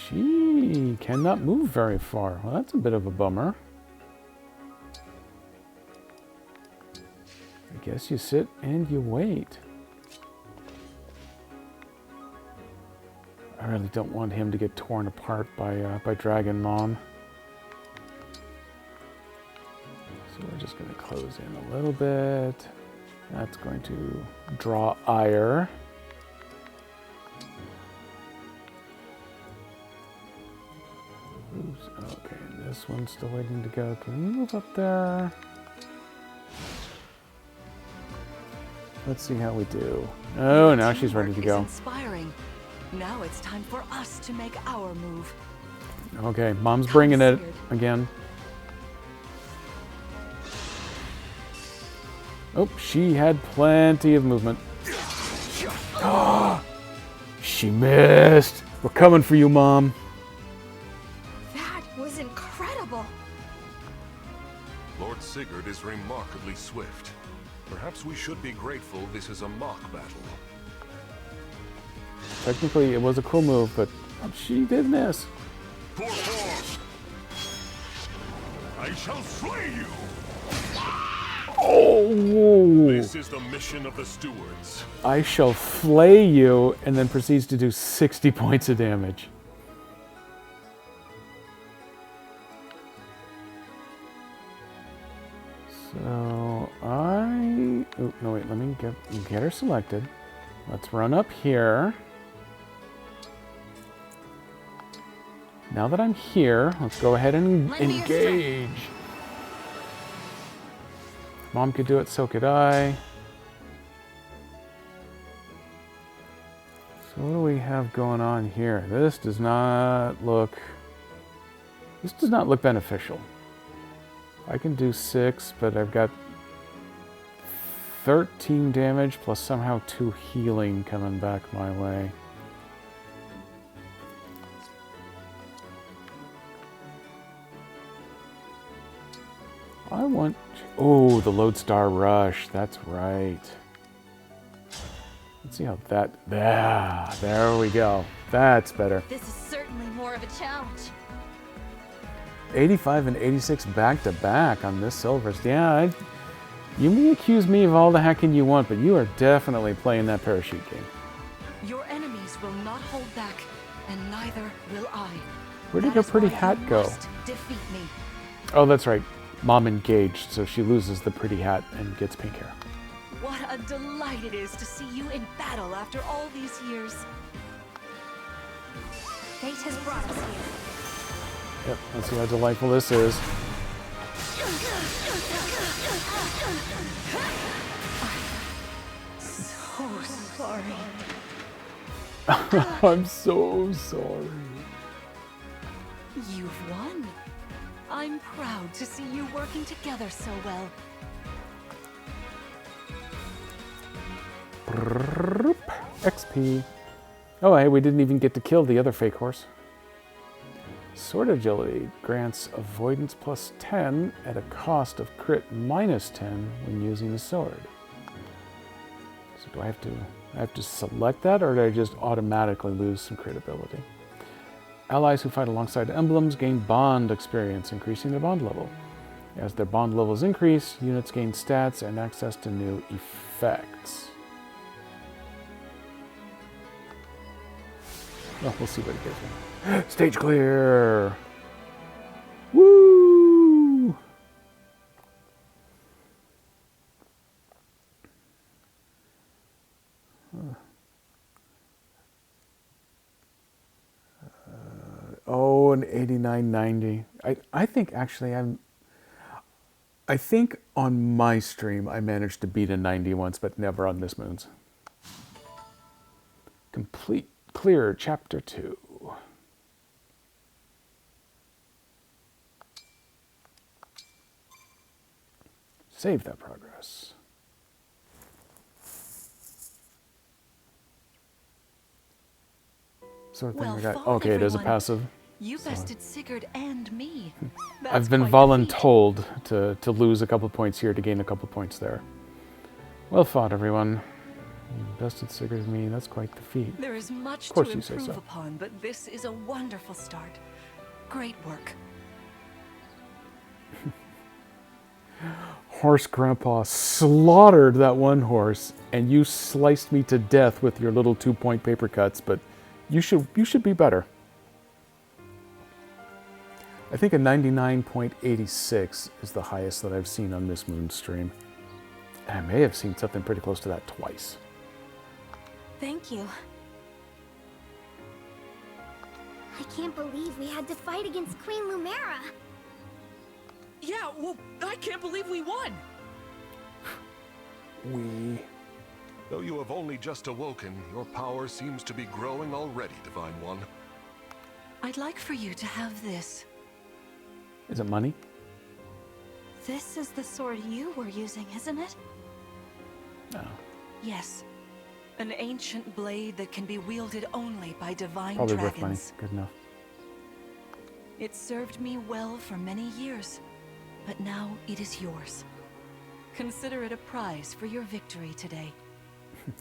She cannot move very far. Well, that's a bit of a bummer. I guess you sit and you wait. I really don't want him to get torn apart by Dragon Mom. So we're just going to close in a little bit. That's going to draw ire. Oops, okay, this one's still waiting to go. Can we move up there? Let's see how we do. Oh, now she's ready to go. Inspiring. Now it's time for us to make our move. Okay, Mom's bringing it again. Oh, she had plenty of movement. She missed. We're coming for you, Mom. That was incredible. Lord Sigurd is remarkably swift. Perhaps we should be grateful this is a mock battle. Technically, it was a cool move, but she did miss. Pour forth! I shall slay you! Oh! This is the mission of the stewards. I shall flay you, and then proceeds to do 60 points of damage. So oh no, wait, let me get her selected. Let's run up here. Now that I'm here, let's go ahead and engage. Mom could do it, so could I. So what do we have going on here? This does not look beneficial. I can do 6, but I've got 13 damage plus somehow 2 healing coming back my way. I want... Oh, the Lodestar Rush. That's right. Let's see how that... There we go. That's better. This is certainly more of a challenge. 85 and 86 back to back on this Silvers. Yeah, you may accuse me of all the hacking you want, but you are definitely playing that parachute game. Your enemies will not hold back, and neither will I. Where did her pretty hat go? Defeat me. Oh, that's right. Mom engaged, so she loses the pretty hat and gets pink hair. What a delight it is to see you in battle after all these years. Fate has brought us here. Yep, let's see how delightful this is. So sorry. I'm so sorry. You've won. I'm proud to see you working together so well. XP. Oh, hey, we didn't even get to kill the other fake horse. Sword Agility grants avoidance plus 10 at a cost of crit minus 10 when using the sword. So do I have to select that, or do I just automatically lose some crit ability? Allies who fight alongside emblems gain bond experience, increasing their bond level. As their bond levels increase, units gain stats and access to new effects. Well, we'll see what it gives me. Stage clear! Woo! Oh, an 89.90. I think actually I think on my stream I managed to beat a 90 once, but never on Miss Moon's. Complete clear chapter 2. Save that progress. Sort of thing I got. Okay, it is a passive. You bested Sigurd and me. I've been voluntold to lose a couple points here to gain a couple points there. Well fought, everyone. You bested Sigurd and me. That's quite the feat. There is much Of course to you say improve so. upon, but this is a wonderful start. Great work. Horse Grandpa slaughtered that one horse, and you sliced me to death with your little 2-point paper cuts, but you should be better. I think a 99.86 is the highest that I've seen on Miss Moon's stream. And I may have seen something pretty close to that twice. Thank you. I can't believe we had to fight against Queen Lumera. Yeah, well, I can't believe we won. Though you have only just awoken, your power seems to be growing already, Divine One. I'd like for you to have this. Is it money? This is the sword you were using, isn't it? No. Yes. An ancient blade that can be wielded only by divine Probably dragons. worth money. Good enough. It served me well for many years, but now it is yours. Consider it a prize for your victory today.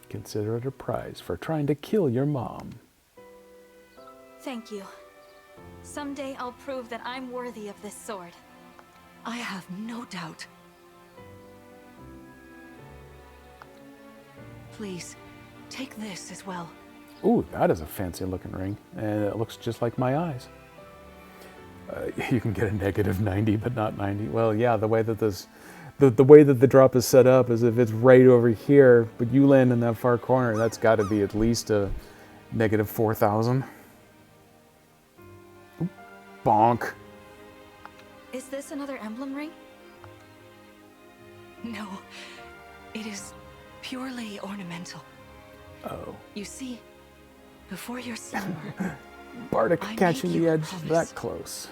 Consider it a prize for trying to kill your mom. Thank you. Someday I'll prove that I'm worthy of this sword. I have no doubt. Please, take this as well. Ooh, that is a fancy looking ring, and it looks just like my eyes. You can get a negative 90, but not 90. Well, yeah, the way that the way that the drop is set up is if it's right over here, but you land in that far corner, that's got to be at least a negative 4,000. Oop, bonk. Is this another emblem ring? No, it is purely ornamental. Oh. You see, before your son, Bardic I catching made the you a edge promise. that close.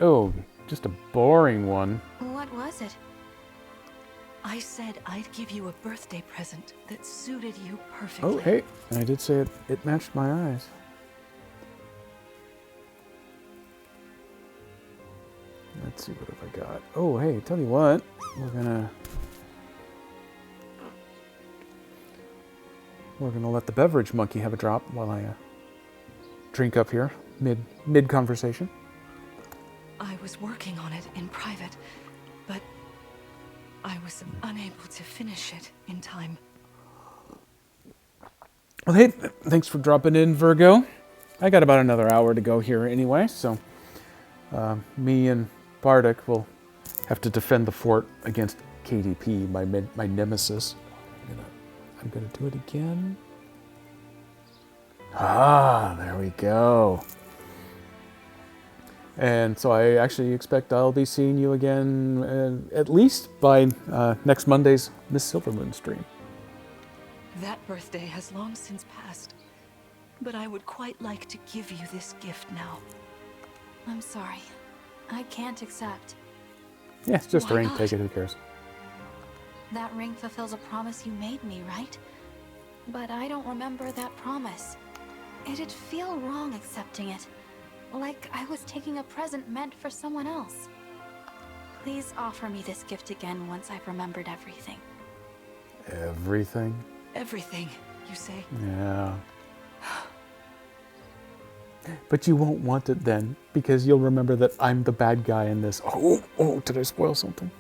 Oh, just a boring one. What was it? I said I'd give you a birthday present that suited you perfectly. Oh, hey, I did say it matched my eyes. Let's see, what have I got? Oh, hey, tell you what, we're gonna let the beverage monkey have a drop while I drink up here mid conversation. I was working on it in private, but I was unable to finish it in time. Well, hey, thanks for dropping in, Virgo. I got about another hour to go here anyway, so me and Bardic will have to defend the fort against KDP, my nemesis. I'm gonna do it again. Ah, there we go. And so I actually expect I'll be seeing you again at least by next Monday's Miss Silvermoon stream. That birthday has long since passed, but I would quite like to give you this gift now. I'm sorry. I can't accept. Yeah, it's just a Why ring. not? Take it, who cares? That ring fulfills a promise you made me, right? But I don't remember that promise. It'd feel wrong accepting it. Like I was taking a present meant for someone else. Please offer me this gift again once I've remembered everything. Everything? Everything, you say? Yeah. But you won't want it then, because you'll remember that I'm the bad guy in this. Oh, did I spoil something?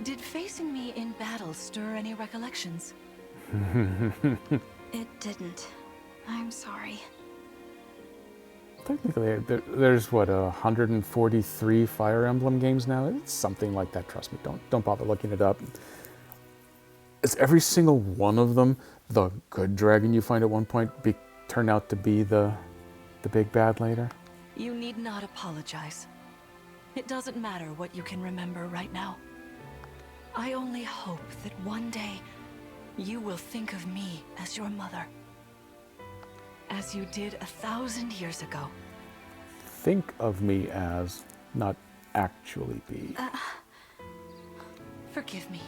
Did facing me in battle stir any recollections? It didn't. I'm sorry. Technically, there's what, 143 Fire Emblem games now? It's something like that, trust me. Don't bother looking it up. Is every single one of them the good dragon you find at one point turn out to be the big bad later? You need not apologize. It doesn't matter what you can remember right now. I only hope that one day you will think of me as your mother. As you did 1,000 years ago. Think of me as, not actually be. Forgive me.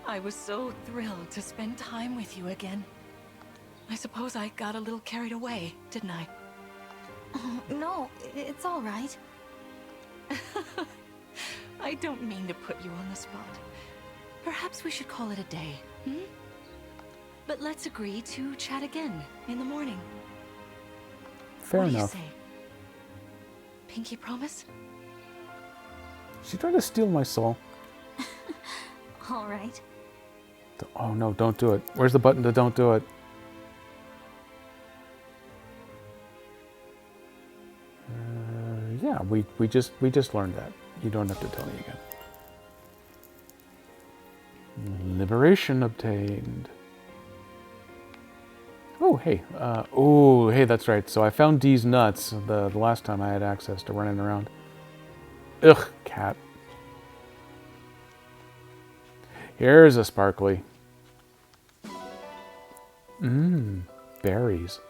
I was so thrilled to spend time with you again. I suppose I got a little carried away, didn't I? No, it's all right. I don't mean to put you on the spot. Perhaps we should call it a day, hmm? But let's agree to chat again in the morning. Fair what enough. Do you say? Pinky promise? She tried to steal my soul. All right. Oh no, don't do it. Where's the button to don't do it? Yeah, we just learned that. You don't have to tell me again. Liberation obtained. Oh hey, hey, that's right. So I found Dee's nuts the last time I had access to running around. Ugh, cat. Here's a sparkly. Berries.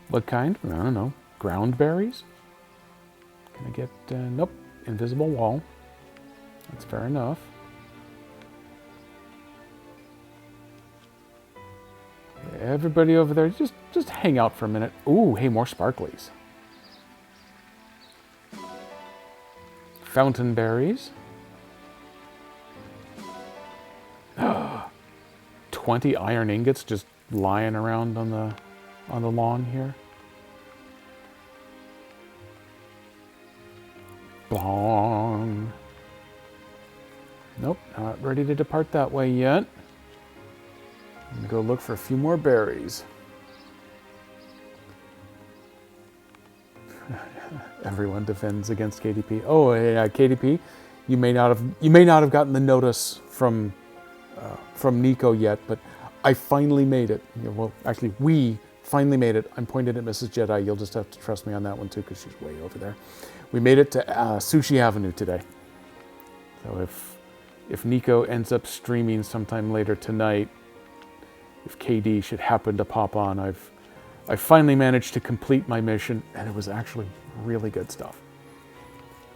What kind? I don't know. Ground berries? Can I get, nope. Invisible wall. That's fair enough. Everybody over there, just hang out for a minute. Ooh, hey, more sparklies. Fountain berries. 20 iron ingots just lying around on the lawn here. Bong. Nope, not ready to depart that way yet. I'm gonna go look for a few more berries. Everyone defends against KDP. Oh yeah, KDP, you may not have gotten the notice from Nico yet, but I finally made it. Well, actually, we finally made it. I'm pointed at Mrs. Jedi. You'll just have to trust me on that one too, because she's way over there. We made it to Sushi Avenue today. So if Nico ends up streaming sometime later tonight, if KD should happen to pop on, I finally managed to complete my mission, and it was actually really good stuff.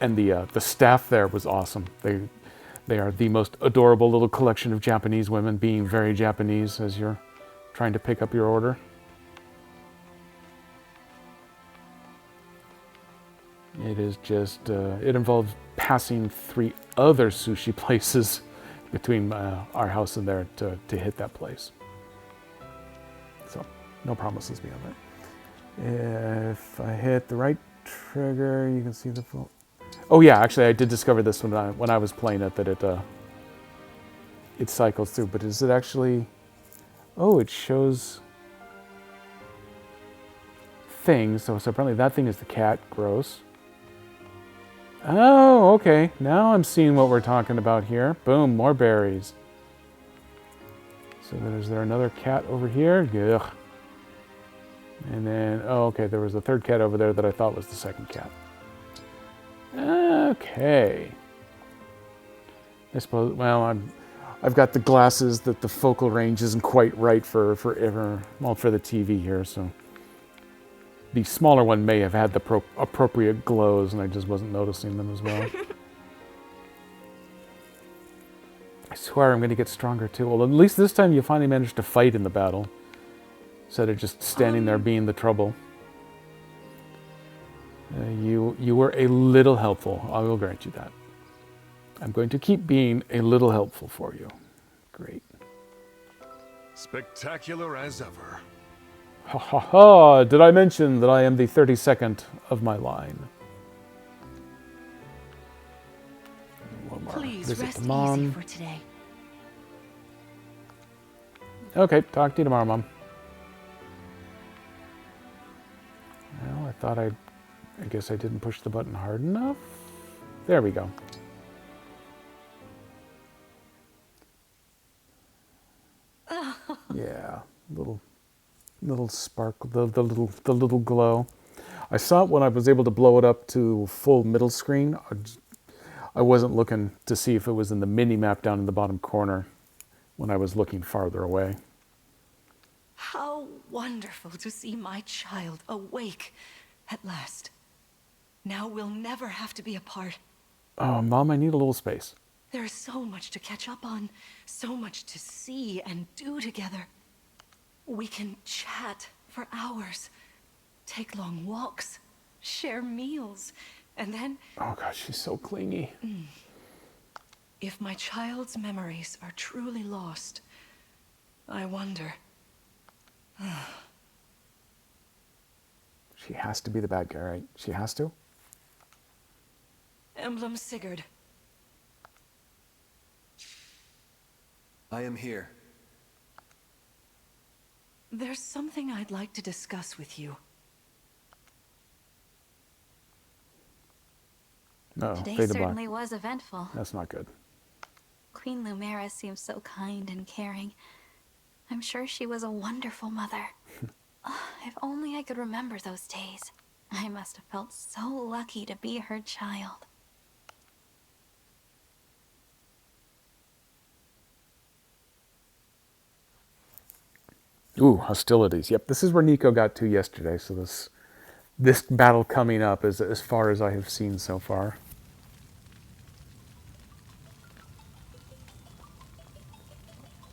And the staff there was awesome. They are the most adorable little collection of Japanese women, being very Japanese as you're trying to pick up your order. It is just, it involves passing 3 other sushi places between our house and there to hit that place. So, no promises beyond that. If I hit the right trigger, you can see the full... Oh yeah, actually I did discover this when I was playing it, that it cycles through, but is it actually... Oh, it shows things, so apparently that thing is the cat, gross. Oh, okay, now I'm seeing what we're talking about here. Boom, more berries. So then is there another cat over here? Ugh. And then, oh okay, there was a third cat over there that I thought was the second cat. Okay. I suppose, well, I've got the glasses that the focal range isn't quite right for the TV here, so the smaller one may have had the appropriate glows, and I just wasn't noticing them as well. I swear I'm going to get stronger too. Well, at least this time you finally managed to fight in the battle, instead of just standing there being the trouble. You were a little helpful. I will grant you that. I'm going to keep being a little helpful for you. Great. Spectacular as ever. Ha ha ha! Did I mention that I am the 32nd of my line? One more. Please Visit rest to Mom. easy for today. Okay, talk to you tomorrow, Mom. Well, I guess I didn't push the button hard enough. There we go. Yeah, little sparkle, the little glow. I saw it when I was able to blow it up to full middle screen. I wasn't looking to see if it was in the mini map down in the bottom corner when I was looking farther away. How wonderful to see my child awake at last. Now we'll never have to be apart. Oh, Mom, I need a little space. There's so much to catch up on, so much to see and do together. We can chat for hours, take long walks, share meals, and then... Oh, gosh, she's so clingy. If my child's memories are truly lost, I wonder... She has to be the bad guy, right? She has to? Emblem Sigurd. I am here. There's something I'd like to discuss with you. No, Today fade to black. certainly was eventful. That's not good. Queen Lumera seems so kind and caring. I'm sure she was a wonderful mother. If only I could remember those days. I must have felt so lucky to be her child. Ooh, hostilities. Yep, this is where Nico got to yesterday, so this battle coming up is as far as I have seen so far.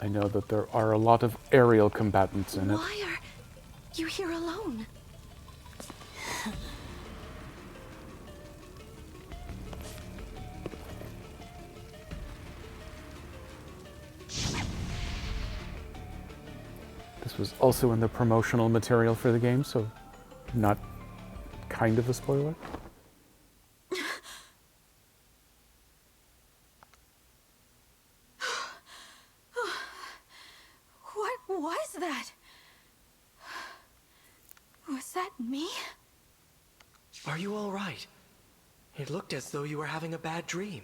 I know that there are a lot of aerial combatants in it. Why are you here alone? This was also in the promotional material for the game, so not kind of a spoiler. What was that? Was that me? Are you all right? It looked as though you were having a bad dream.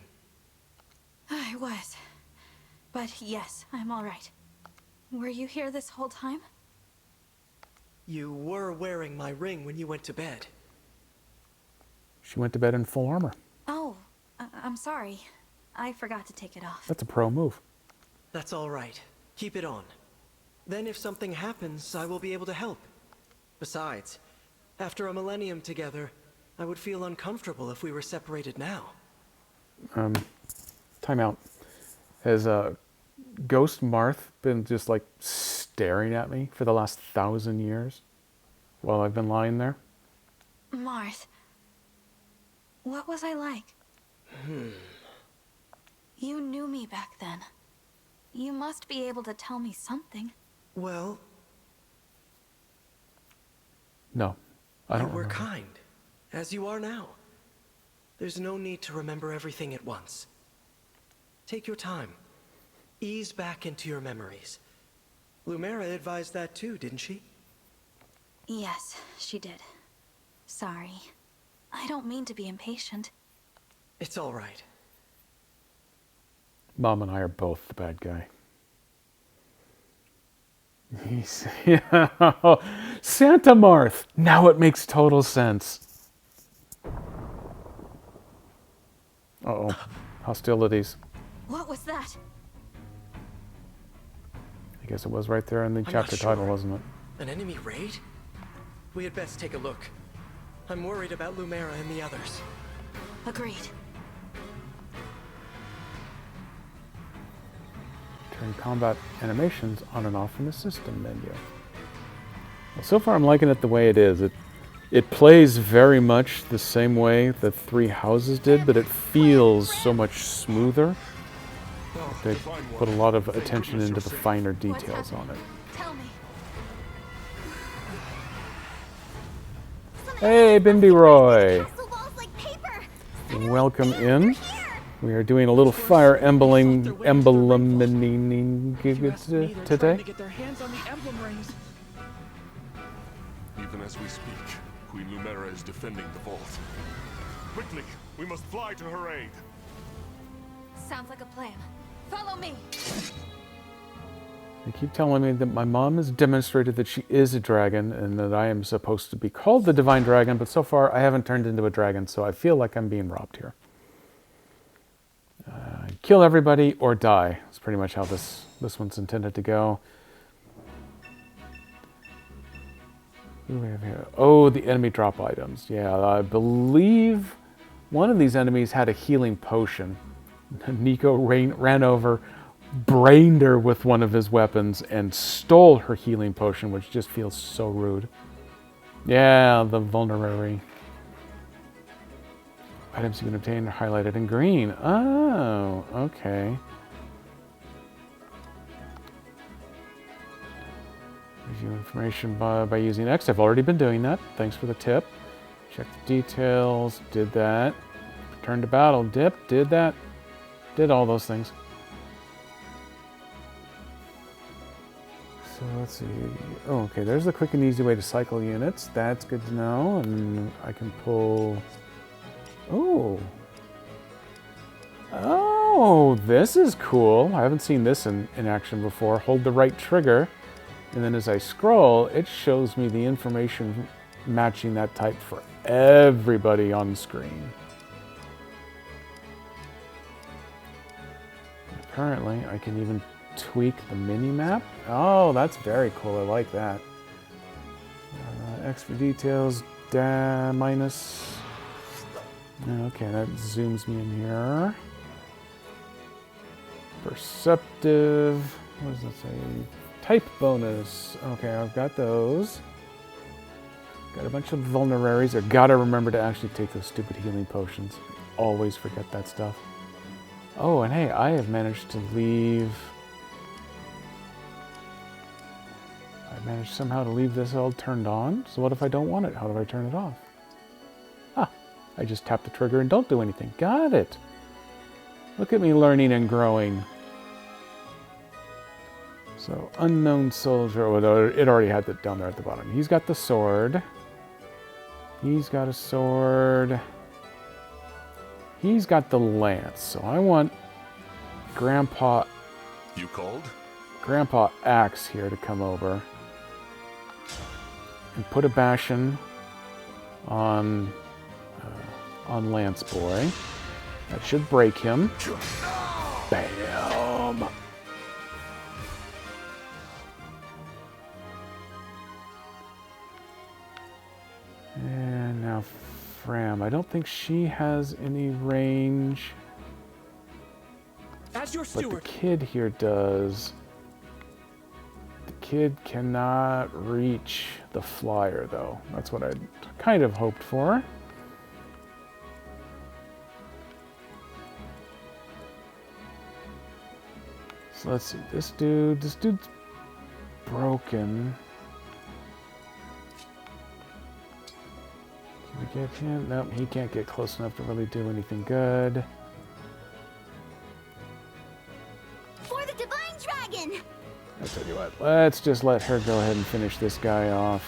I was. But yes, I'm all right. Were you here this whole time? You were wearing my ring when you went to bed. She went to bed in full armor. Oh, I'm sorry. I forgot to take it off. That's a pro move. That's all right. Keep it on. Then if something happens, I will be able to help. Besides, after a millennium together, I would feel uncomfortable if we were separated now. Time out. Has Ghost Marth been just like staring at me for the last 1,000 years while I've been lying there? Marth, what was I like? You knew me back then. You must be able to tell me something. Well, No, I don't you were remember. kind, as you are now. There's no need to remember everything at once. Take your time. Ease back into your memories. Lumera advised that too, didn't she? Yes, she did. Sorry. I don't mean to be impatient. It's all right. Mom and I are both the bad guy. He's, yeah. Santa Marth! Now it makes total sense. Uh-oh. Hostilities. What was that? I guess it was right there in the I'm chapter not sure. title, wasn't it? An enemy raid? We had best take a look. I'm worried about Lumera and the others. Agreed. Turn combat animations on and off in the system menu. Well, so far I'm liking it the way it is. It plays very much the same way that Three Houses did, but it feels so much smoother. They put a lot of attention into the finer details on it. Tell me. Hey, Bindi Roy! Castle walls like paper. Welcome in. We are doing a little fire embleming today. To get their hands on the emblem rings. Even as we speak, Queen Lumera is defending the vault. Quickly, we must fly to her aid. Sounds like a plan. Follow me. They keep telling me that my mom has demonstrated that she is a dragon and that I am supposed to be called the Divine Dragon, but so far I haven't turned into a dragon, so I feel like I'm being robbed here. Kill everybody or die. That's pretty much how this one's intended to go. What do we have here? Oh, the enemy drop items. Yeah, I believe One of these enemies had a healing potion. Nico ran over, brained her with one of his weapons, and stole her healing potion, which just feels so rude. Yeah, the vulnerary. Items you can obtain are highlighted in green. Oh, okay. Review information by using X. I've already been doing that. Thanks for the tip. Check the details. Did that. Return to battle. Did that. Did all those things. So let's see. Oh, okay. There's the quick and easy way to cycle units. That's good to know. And I can pull... Oh. Oh, this is cool. I haven't seen this in action before. Hold the right trigger, and then as I scroll, it shows me the information matching that type for everybody on screen. Apparently, I can even tweak the mini-map. Oh, that's very cool. I like that. X for details, minus... Okay, that zooms me in here. Perceptive. What does that say? Type bonus. Okay, I've got those. Got a bunch of vulneraries. I gotta remember to actually take those stupid healing potions. Always forget that stuff. Oh, and hey, I have managed to leave... I managed somehow to leave this all turned on. So what if I don't want it? How do I turn it off? I just tap the trigger and don't do anything. Got it. Look at me learning and growing. So, unknown soldier. Oh, it already had it down there at the bottom. He's got the sword. He's got a sword. He's got the lance. So I want Grandpa... You called? Grandpa Axe here to come over. And put a bastion on Lance Boy. That should break him. Bam! And now Fram. I don't think she has any range. As your But steward. the kid here does. The kid cannot reach the flyer, though. That's what I kind of hoped for. So let's see, this dude's broken. Can we get him? Nope, he can't get close enough to really do anything good. For the Divine Dragon! I tell you what, let's just let her go ahead and finish this guy off.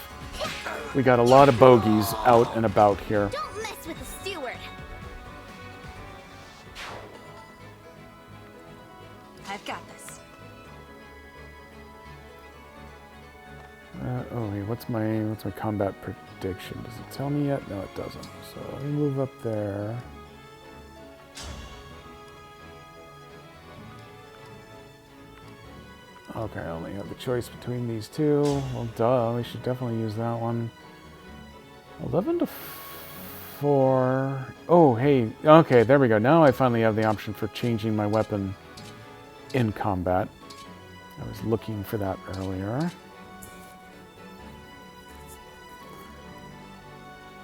We got a lot of bogeys out and about here. Don't mess with the steward! I've got this. Oh, hey, what's my combat prediction? Does it tell me yet? No, it doesn't. So let me move up there. Okay, I only have the choice between these two. Well, duh, we should definitely use that one. 11 to 4. Oh, hey, okay, there we go. Now I finally have the option for changing my weapon in combat. I was looking for that earlier.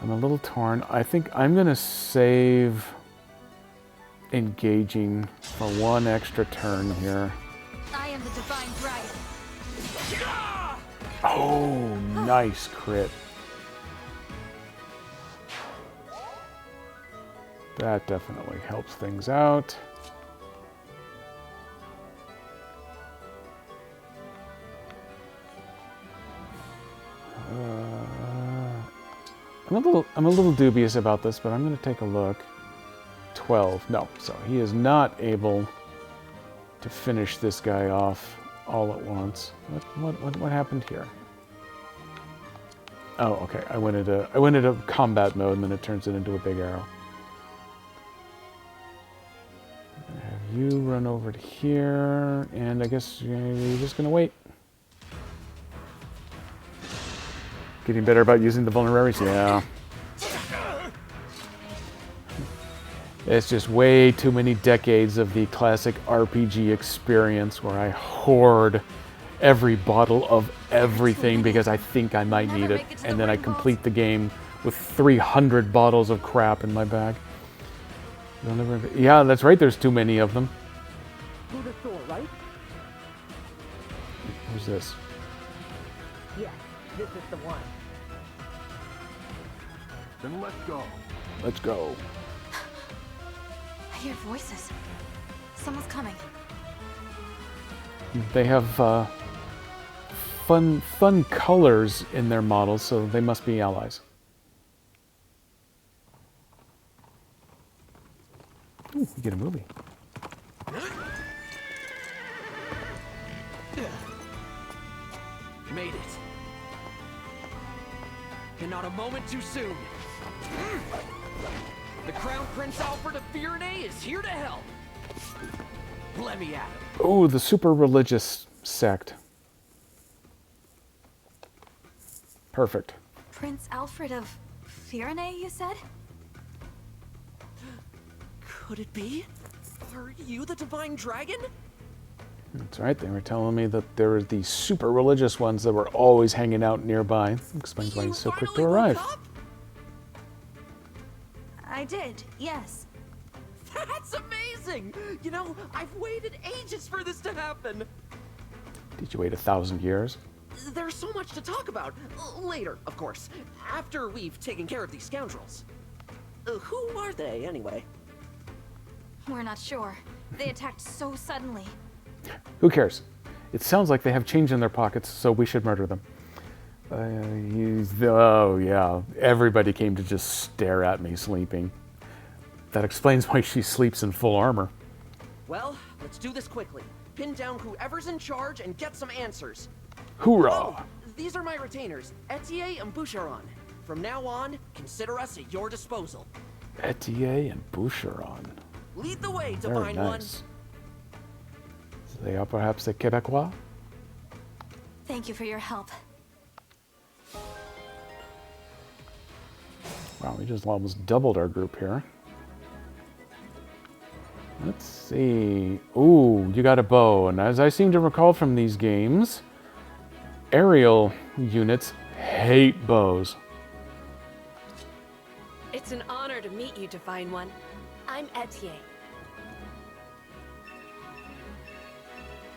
I'm a little torn. I think I'm going to save engaging for one extra turn here. I am the Divine Dragon. Oh, nice crit. That definitely helps things out. I'm a little dubious about this, but I'm going to take a look. 12. No, so he is not able to finish this guy off all at once. What happened here? Oh, okay. I went into combat mode, and then it turns it into a big arrow. Have you run over to here, and I guess you're just gonna wait. Getting better about using the vulneraries? Yeah. It's just way too many decades of the classic RPG experience where I hoard every bottle of everything because I think I might need it, and then I complete the game with 300 bottles of crap in my bag. Yeah, that's right, there's too many of them. Through the door, right? Who's this? Yes, this is the one. Then let's go. Let's go. I hear voices. Someone's coming. They have fun colors in their models, so they must be allies. Ooh, we get a movie. Made it. And not a moment too soon. The Crown Prince Alfred of Firenze is here to help. Let me at him. Oh, the super religious sect. Perfect. Prince Alfred of Firenze, you said? Could it be? Are you the Divine Dragon? That's right, they were telling me that there were these super religious ones that were always hanging out nearby. Explains why he's so quick to arrive. I did, yes. That's amazing! You know, I've waited ages for this to happen. Did you wait 1,000 years? There's so much to talk about. Later, of course. After we've taken care of these scoundrels. Who are they, anyway? We're not sure. They attacked so suddenly. Who cares? It sounds like they have change in their pockets, so we should murder them. Oh, yeah. Everybody came to just stare at me sleeping. That explains why she sleeps in full armor. Well, let's do this quickly. Pin down whoever's in charge and get some answers. Hoorah! Oh, these are my retainers, Etier and Boucheron. From now on, consider us at your disposal. Etier and Boucheron. Lead the way, Very Divine One. nice. They are perhaps the Quebecois? Thank you for your help. Wow, we just almost doubled our group here. Let's see. Ooh, you got a bow. And as I seem to recall from these games, aerial units hate bows. It's an honor to meet you, Divine One. I'm Etier.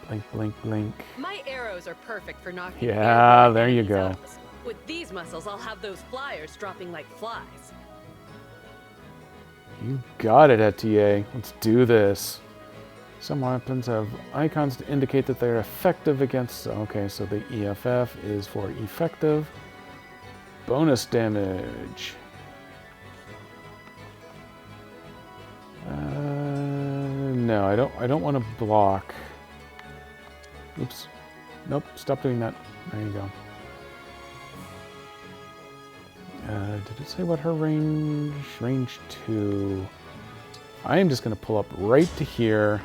Blink, blink, blink. My arrows are perfect for knocking. Yeah, airborne there you enemies go. out. With these muscles, I'll have those flyers dropping like flies. You got it, Etier. Let's do this. Some weapons have icons to indicate that they're effective against... Okay, so the EFF is for effective. Bonus damage. No, I don't want to block. Oops. Nope, stop doing that. There you go. Did it say what her range? Range 2. I am just going to pull up right to here.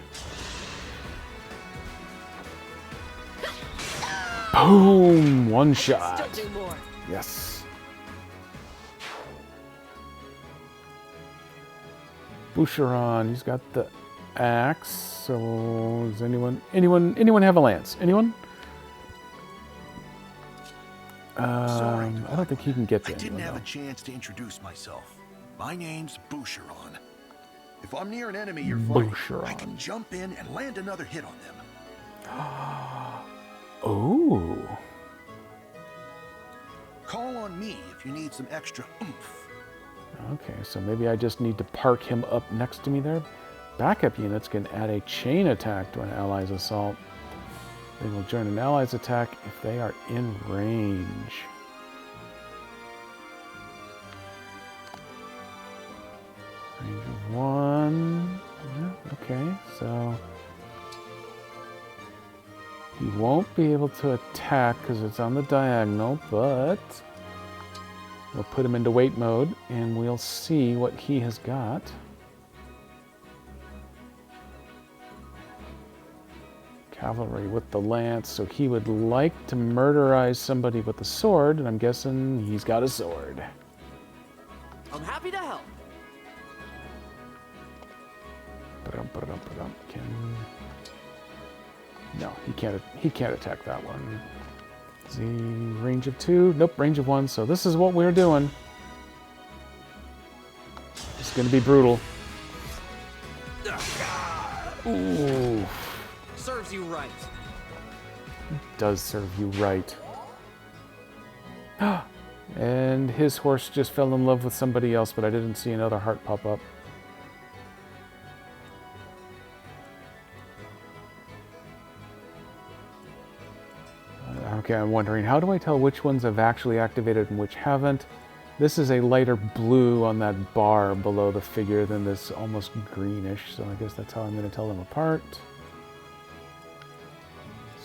Boom! One shot. Still do more. Yes. Boucheron, he's got the axe. So does anyone have a lance? Anyone? Sorry, I don't think he can get I there. didn't have a chance to introduce myself. My name's Boucheron. If I'm near an enemy you're fighting, I can jump in and land another hit on them. Oh. Call on me if you need some extra oomph. Okay, so maybe I just need to park him up next to me there. Backup units can add a chain attack to an ally's assault. They will join an ally's attack if they are in range. Range of 1. Yeah, okay, so he won't be able to attack because it's on the diagonal, but we'll put him into wait mode and we'll see what he has got. Cavalry with the lance, so he would like to murderize somebody with a sword, and I'm guessing he's got a sword. I'm happy to help. No, he can't. He can't attack that one. Is he range of 2? Nope, range of 1. So this is what we're doing. It's going to be brutal. Ooh. Serves you right. Does serve you right. And his horse just fell in love with somebody else, but I didn't see another heart pop up. Okay, I'm wondering, how do I tell which ones have actually activated and which haven't? This is a lighter blue on that bar below the figure than this almost greenish, so I guess that's how I'm going to tell them apart.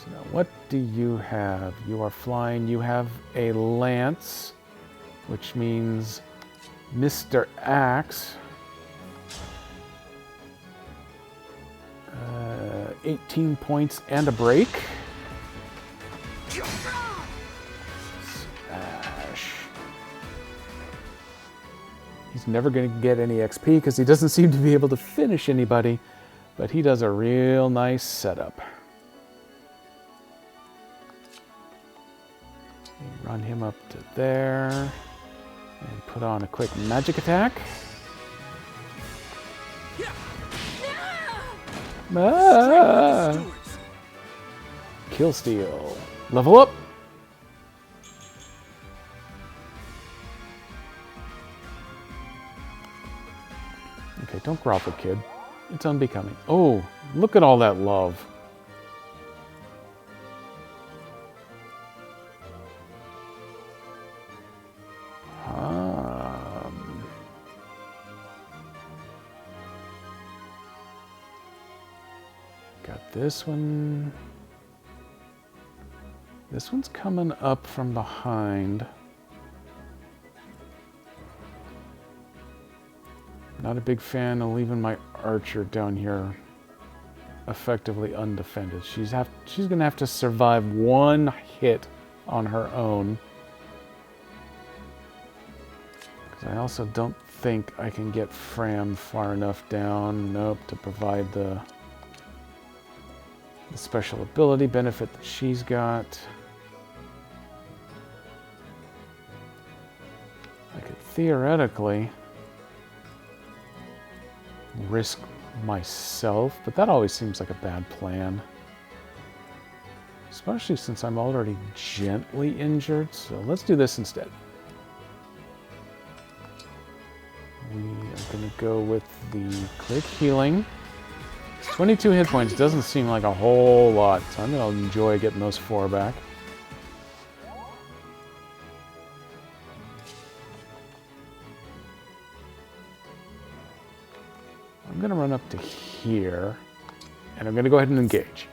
So now, what do you have? You are flying. You have a lance, which means Mr. Axe. 18 points and a break. Smash. He's never going to get any XP because he doesn't seem to be able to finish anybody, but he does a real nice setup. Run him up to there and put on a quick magic attack. Ah! Kill steal. Level up. Okay, don't grovel, kid. It's unbecoming. Oh, look at all that love. Got this one. This one's coming up from behind. Not a big fan of leaving my archer down here effectively undefended. She's gonna have to survive one hit on her own. Because I also don't think I can get Fram far enough down, nope, to provide the special ability benefit that she's got. I could theoretically risk myself, but that always seems like a bad plan. Especially since I'm already gently injured, so let's do this instead. We are going to go with the quick healing. 22 hit points doesn't seem like a whole lot, so I'm going to enjoy getting those 4 back. I'm going to run up to here, and I'm going to go ahead and engage.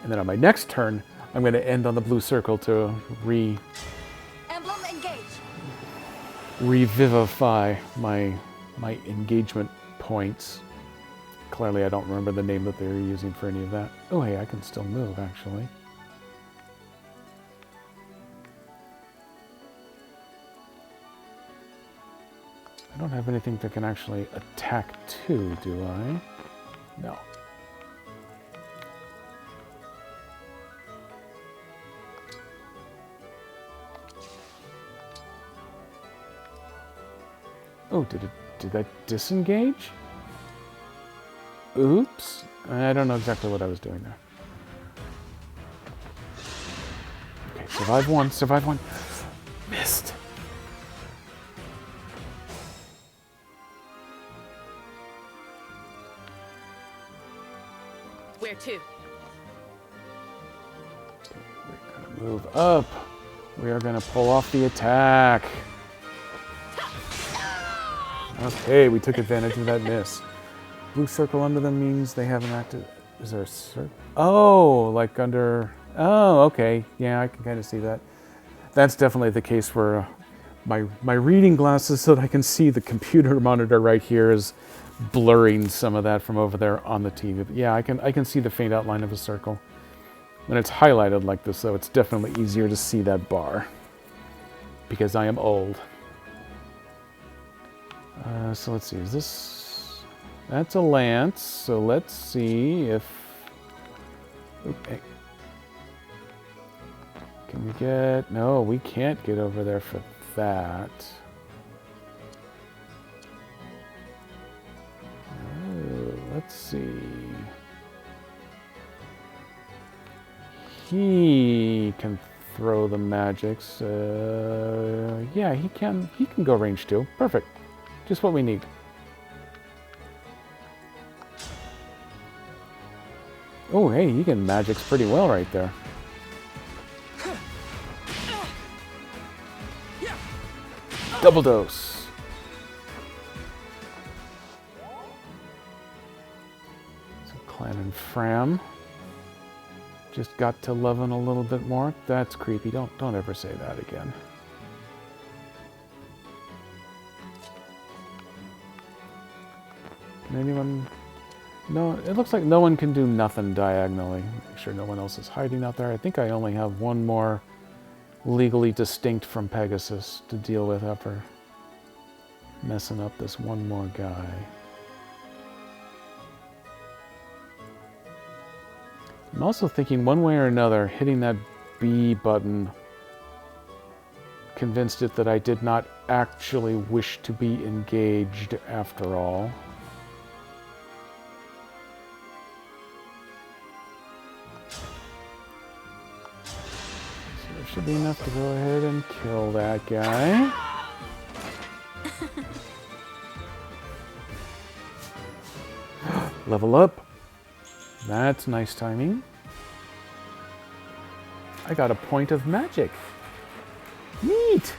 And then on my next turn, I'm going to end on the blue circle to Emblem, engage. revivify my engagement points. Clearly, I don't remember the name that they were using for any of that. Oh, hey, I can still move, actually. I don't have anything that can actually attack too, do I? No. Oh, did I disengage? Oops. I don't know exactly what I was doing there. Okay, survive one, survive one. Missed. Where to? We're gonna move up. We are gonna pull off the attack. Okay, we took advantage of that miss. Blue circle under them means they haven't acted. Is there a circle? Oh, like under. Oh, okay. Yeah, I can kind of see that. That's definitely the case where my reading glasses, so that I can see the computer monitor right here, is blurring some of that from over there on the TV. But yeah, I can see the faint outline of a circle. When it's highlighted like this, though, it's definitely easier to see that bar because I am old. So let's see. Is this? That's a lance, so let's see if... Okay. Can we get... No, we can't get over there for that. Let's see. He can throw the magics. Yeah, he can go range 2. Perfect. Just what we need. Oh, hey, he can magics pretty well right there. Double dose. So Clan and Fram just got to loving a little bit more. That's creepy. Don't ever say that again. Can anyone? No, it looks like no one can do nothing diagonally. Make sure no one else is hiding out there. I think I only have one more legally distinct from Pegasus to deal with after messing up this one more guy. I'm also thinking one way or another, hitting that B button convinced it that I did not actually wish to be engaged after all. Should be enough to go ahead and kill that guy. Level up. That's nice timing. I got a point of magic. Neat!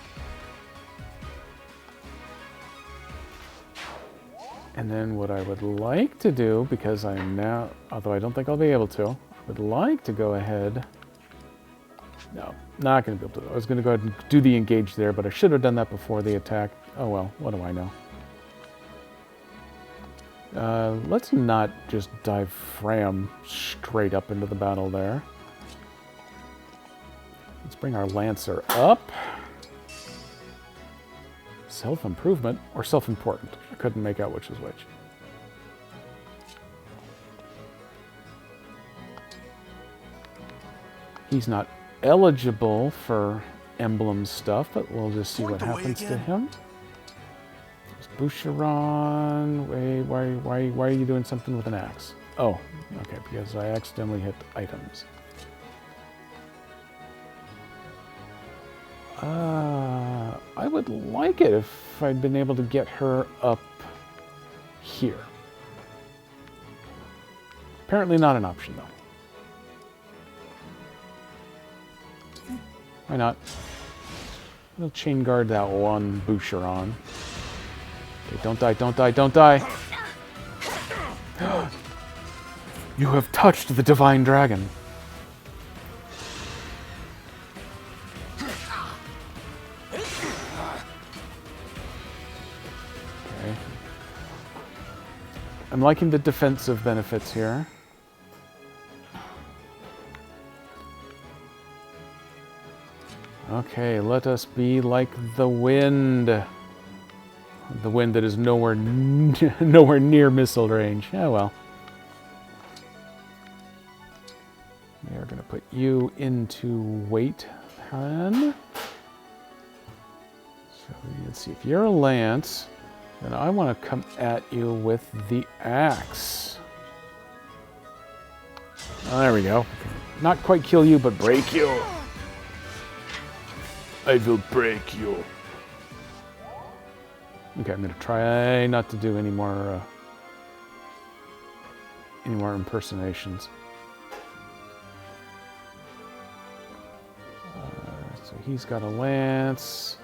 And then what I would like to do, because I am now, although I don't think I'll be able to, I would like to go ahead. No, not going to be able to. I was going to go ahead and do the engage there, but I should have done that before the attack. Oh well, what do I know? Let's not just dive Fram straight up into the battle there. Let's bring our Lancer up. Self-improvement or self-important? I couldn't make out which was which. He's not eligible for emblem stuff, but we'll just see what happens to him. Boucheron, wait, why are you doing something with an axe? Oh, okay, because I accidentally hit items. I would like it if I'd been able to get her up here. Apparently not an option, though. Why not? We'll chain guard that one Boucheron. Okay, don't die, don't die, don't die! You have touched the Divine Dragon. Okay. I'm liking the defensive benefits here. Okay, let us be like the wind. The wind that is nowhere near missile range. Oh well. We are going to put you into weight then. So let's see, if you're a lance, then I want to come at you with the axe. Oh, there we go. Not quite kill you, but break you. I will break you. Okay, I'm going to try not to do any more impersonations. So he's got a lance.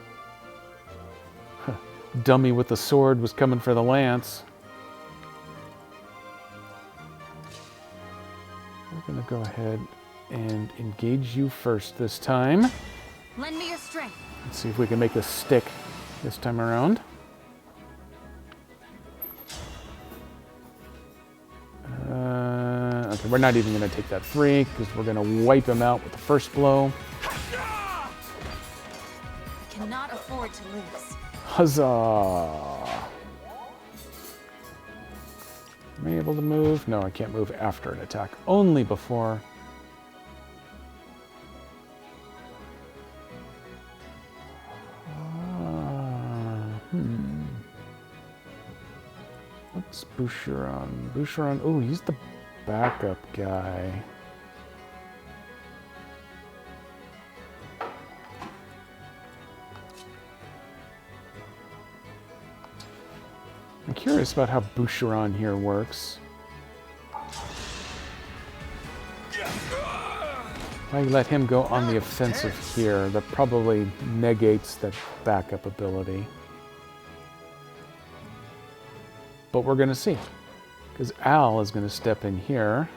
Dummy with the sword was coming for the lance. We're going to go ahead and engage you first this time. Lend me your strength. Let's see if we can make this stick this time around. Okay, we're not even going to take that 3 because we're going to wipe him out with the first blow. We cannot afford to lose. Huzzah! Am I able to move? No, I can't move after an attack. Only before. What's Boucheron? Boucheron, oh, he's the backup guy. I'm curious about how Boucheron here works. If I let him go on the offensive here, that probably negates that backup ability. But we're going to see. Because Al is going to step in here.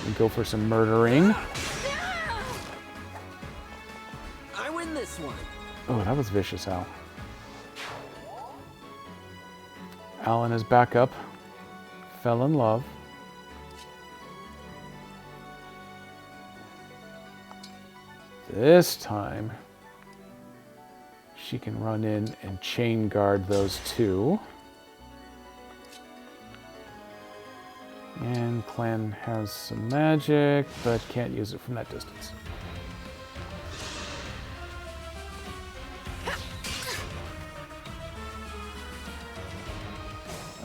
And go for some murdering. I win this one. Oh, that was vicious, Al. Al and his backup fell in love. This time, she can run in and chain guard those two. And Clan has some magic, but can't use it from that distance.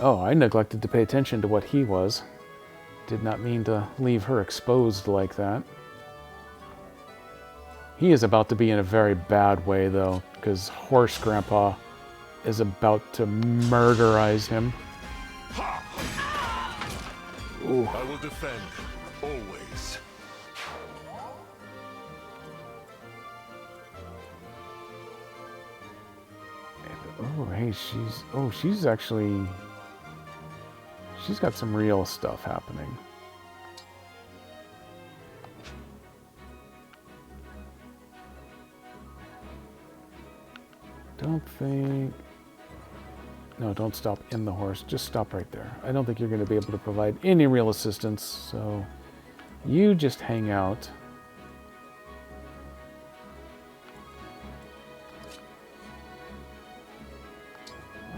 Oh, I neglected to pay attention to what he was. Did not mean to leave her exposed like that. He is about to be in a very bad way, though, because Horse Grandpa is about to murderize him. Ooh. I will defend, always. Oh, hey, she's actually... She's got some real stuff happening. Don't think... No, don't stop in the horse. Just stop right there. I don't think you're going to be able to provide any real assistance, so you just hang out.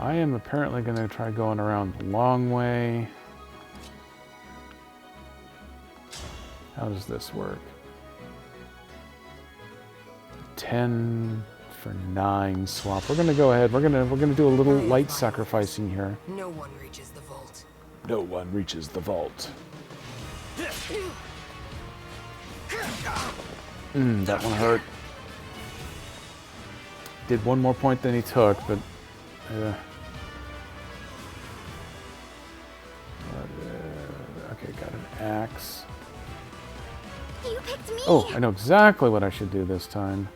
I am apparently going to try going around the long way. How does this work? 10 for 9 swap. We're going to go ahead. We're going to do a little light sacrificing here. No one reaches the vault. No one reaches the vault. That one hurt. Did one more point than he took, but okay, got an axe. You picked me. Oh, I know exactly what I should do this time.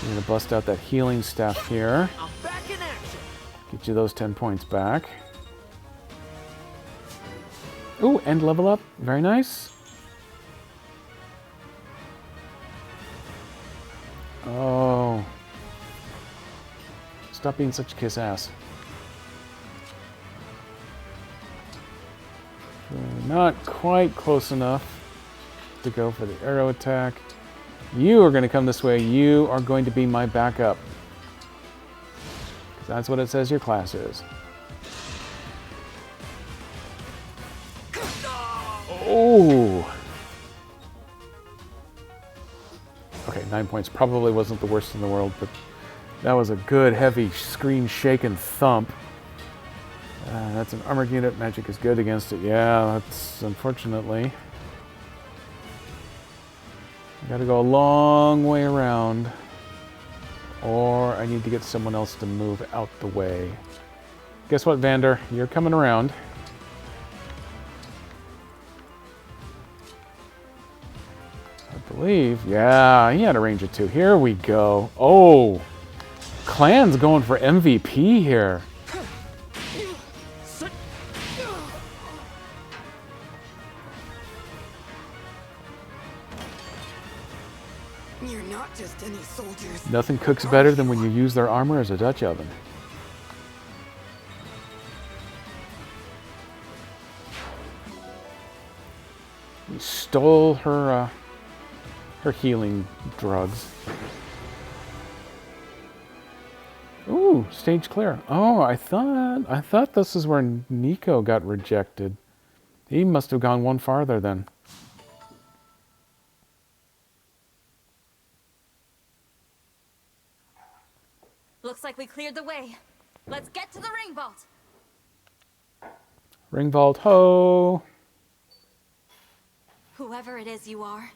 I'm gonna bust out that healing staff here. I'm back in action. Get you those 10 points back. Ooh, and level up. Very nice. Oh. Stop being such a kiss ass. Not quite close enough to go for the arrow attack. You are going to come this way. You are going to be my backup. That's what it says your class is. Oh! Okay, 9 points probably wasn't the worst in the world, but that was a good, heavy, screen-shaking thump. That's an armored unit. Magic is good against it. Yeah, that's unfortunately. I gotta go a long way around. Or I need to get someone else to move out the way. Guess what, Vander? You're coming around. I believe. Yeah, he had a range of 2. Here we go. Oh! Clan's going for MVP here. You're not just any soldiers. Nothing cooks better than when you use their armor as a Dutch oven. He stole her her healing drugs. Ooh, Ooh, stage clear. Oh, I thought this is where Nico got rejected. He must have gone one farther then. Looks like we cleared the way. Let's get to the ring vault. Ring vault, ho! Whoever it is you are,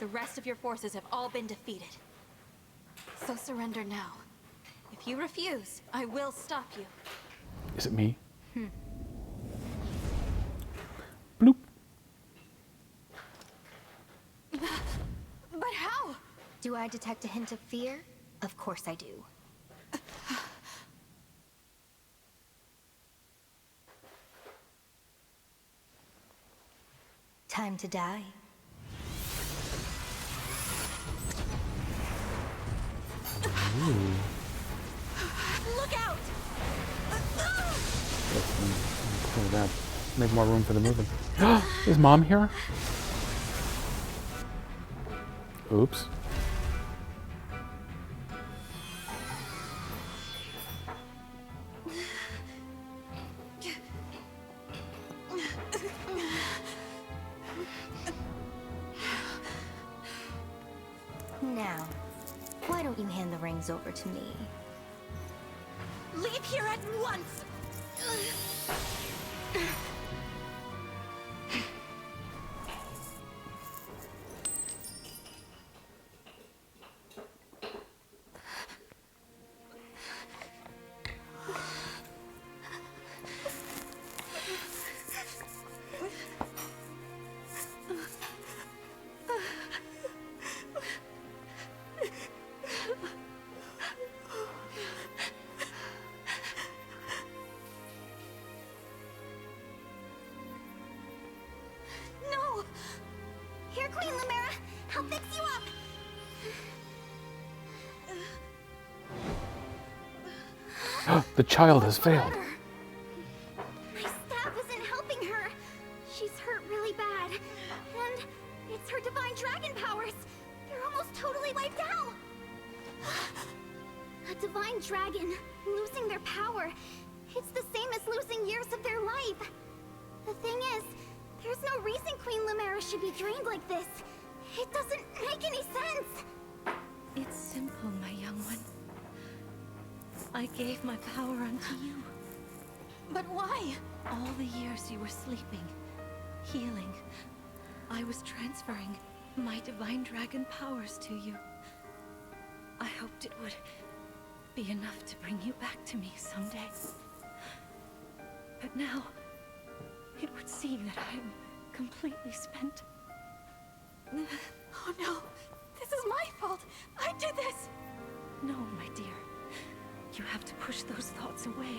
the rest of your forces have all been defeated. So surrender now. If you refuse, I will stop you. Is it me? Bloop. But how? Do I detect a hint of fear? Of course I do. Time to die. Look out! Clear that. Make more room for the moving. Is Mom here? Oops. Now, why don't you hand the rings over to me? Leave here at once! No! Here, Queen Lumera! I'll fix you up! The child has failed. My staff isn't helping her. She's hurt really bad. And it's her divine dragon powers. They're almost totally wiped out. A divine dragon, losing their power. It's the same as losing years of their life. The thing is, there's no reason Queen Lumera should be drained like this. It doesn't make any sense. It's simple, my young one. I gave my power unto you. But why? All the years you were sleeping, healing, I was transferring my divine dragon powers to you. I hoped it would be enough to bring you back to me someday. But now, it would seem that I am completely spent. Oh no! This is my fault! I did this! No, my dear. You have to push those thoughts away.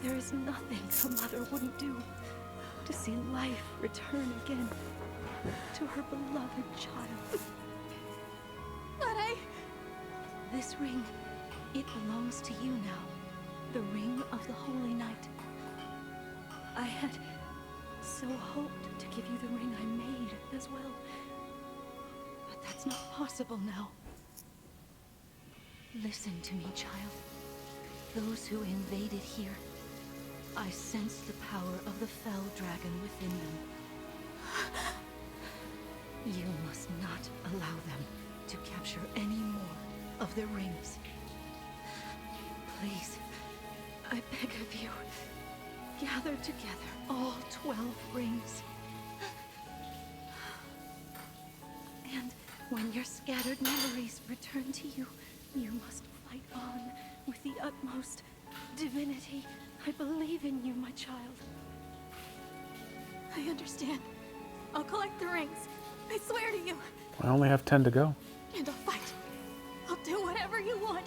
There is nothing a mother wouldn't do to see life return again to her beloved child. But This ring, it belongs to you now. The ring of the Holy Night. I had so hoped to give you the ring I made as well. But that's not possible now. Listen to me, child. Those who invaded here, I sense the power of the fell dragon within them. You must not allow them to capture any more of the rings. Please, I beg of you, gather together all 12 rings. And when your scattered memories return to you, you must fight on with the utmost divinity. I believe in you, my child. I understand. I'll collect the rings. I swear to you. I only have 10 to go. And I'll fight. I'll do whatever you want.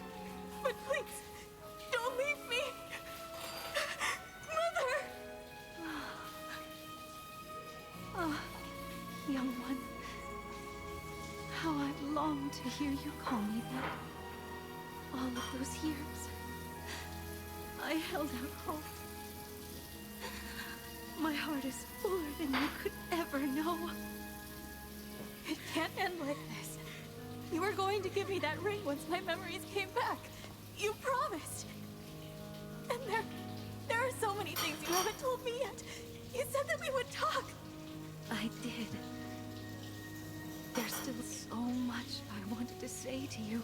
But please, don't leave me. Mother! Oh, young one. How I've longed to hear you call me that. All of those years, I held out hope. My heart is fuller than you could ever know. It can't end like this. You were going to give me that ring once my memories came back. You promised. And there are so many things you haven't told me yet. You said that we would talk. I did. There's still so much I wanted to say to you.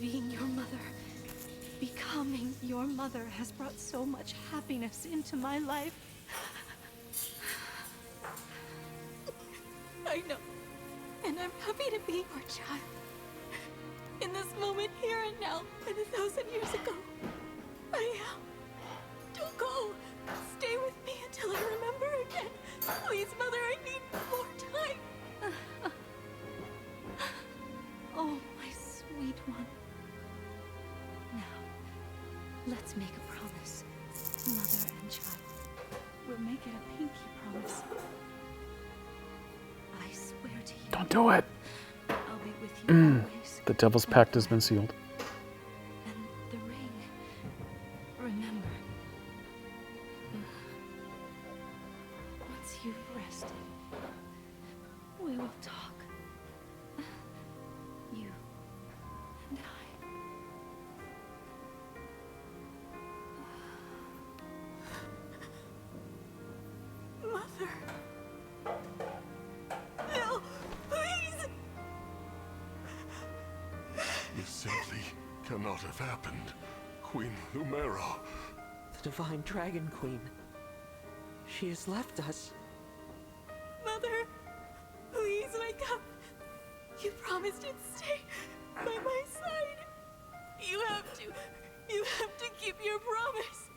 Being your mother, becoming your mother has brought so much happiness into my life. I know. And I'm happy to be your child. In this moment, here and now, and 1,000 years ago, I am. Don't go. Stay with me until I remember again. Please, Mother, I need more time. Oh, my sweet one. Now, let's make a promise. Mother and child. We'll make it a pinky promise. I swear to you. Don't do it. I'll be with you always. The devil's pact has been sealed. And the ring. Remember. Once you've rested, we will talk. You and I. Mother. No, please. This simply cannot have happened. Queen Lumera. The Divine Dragon Queen. She has left us. Mother, please wake up. You promised to stay by my side. You have to keep your promise.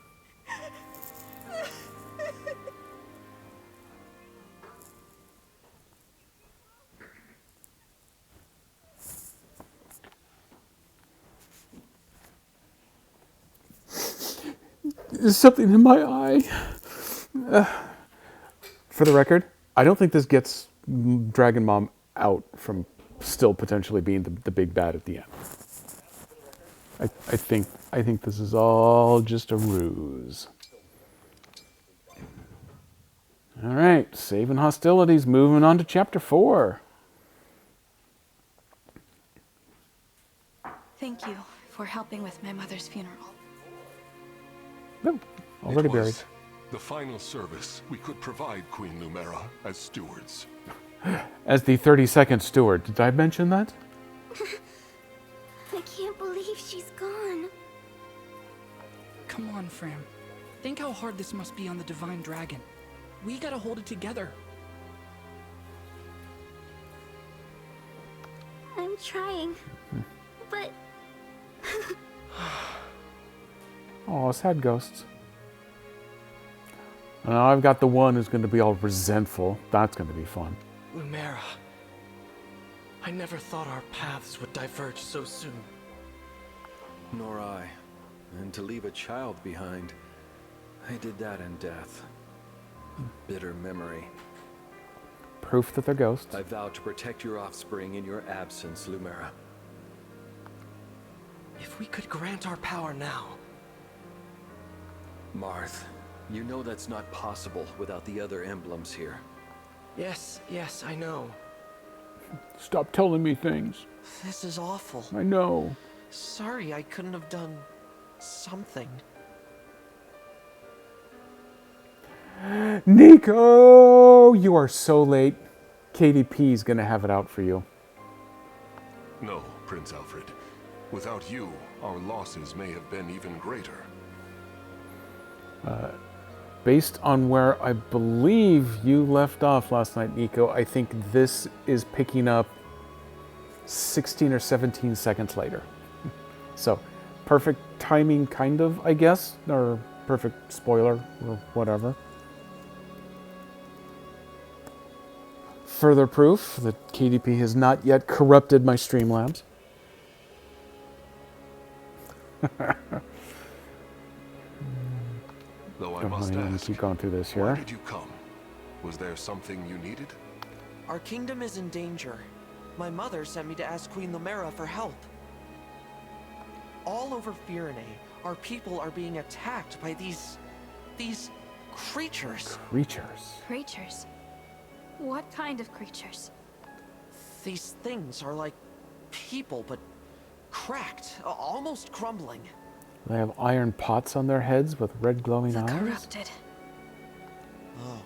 There's something in my eye. For the record, I don't think this gets Dragon Mom out from still potentially being the big bad at the end. I think this is all just a ruse. All right, saving hostilities, moving on to chapter 4. Thank you for helping with my mother's funeral. No, already It buried. was the final service we could provide Queen Lumera as stewards. As the 32nd steward, did I mention that? I can't believe she's gone. Come on, Fram. Think how hard this must be on the Divine Dragon. We gotta hold it together. I'm trying. But... Oh, sad ghosts. Now I've got the one who's going to be all resentful. That's going to be fun. Lumera. I never thought our paths would diverge so soon. Nor I. And to leave a child behind, I did that in death. Bitter memory. Proof that they're ghosts. I vowed to protect your offspring in your absence, Lumera. If we could grant our power now... Marth, you know that's not possible without the other emblems here. Yes, I know. Stop telling me things. This is awful. I know. Sorry I couldn't have done something. Nico! You are so late. KDP's gonna have it out for you. No, Prince Alfred. Without you, our losses may have been even greater. Based on where I believe you left off last night, Nico, I think this is picking up 16 or 17 seconds later. So, perfect timing, kind of, I guess, or perfect spoiler, or whatever. Further proof that KDP has not yet corrupted my Streamlabs. Though I must ask, keep going through this why here. did you come? Was there something you needed? Our kingdom is in danger. My mother sent me to ask Queen Lumera for help. All over Firene, our people are being attacked by these creatures. Creatures? What kind of creatures? These things are like people, but cracked, almost crumbling. They have iron pots on their heads with red glowing eyes? Corrupted. Oh,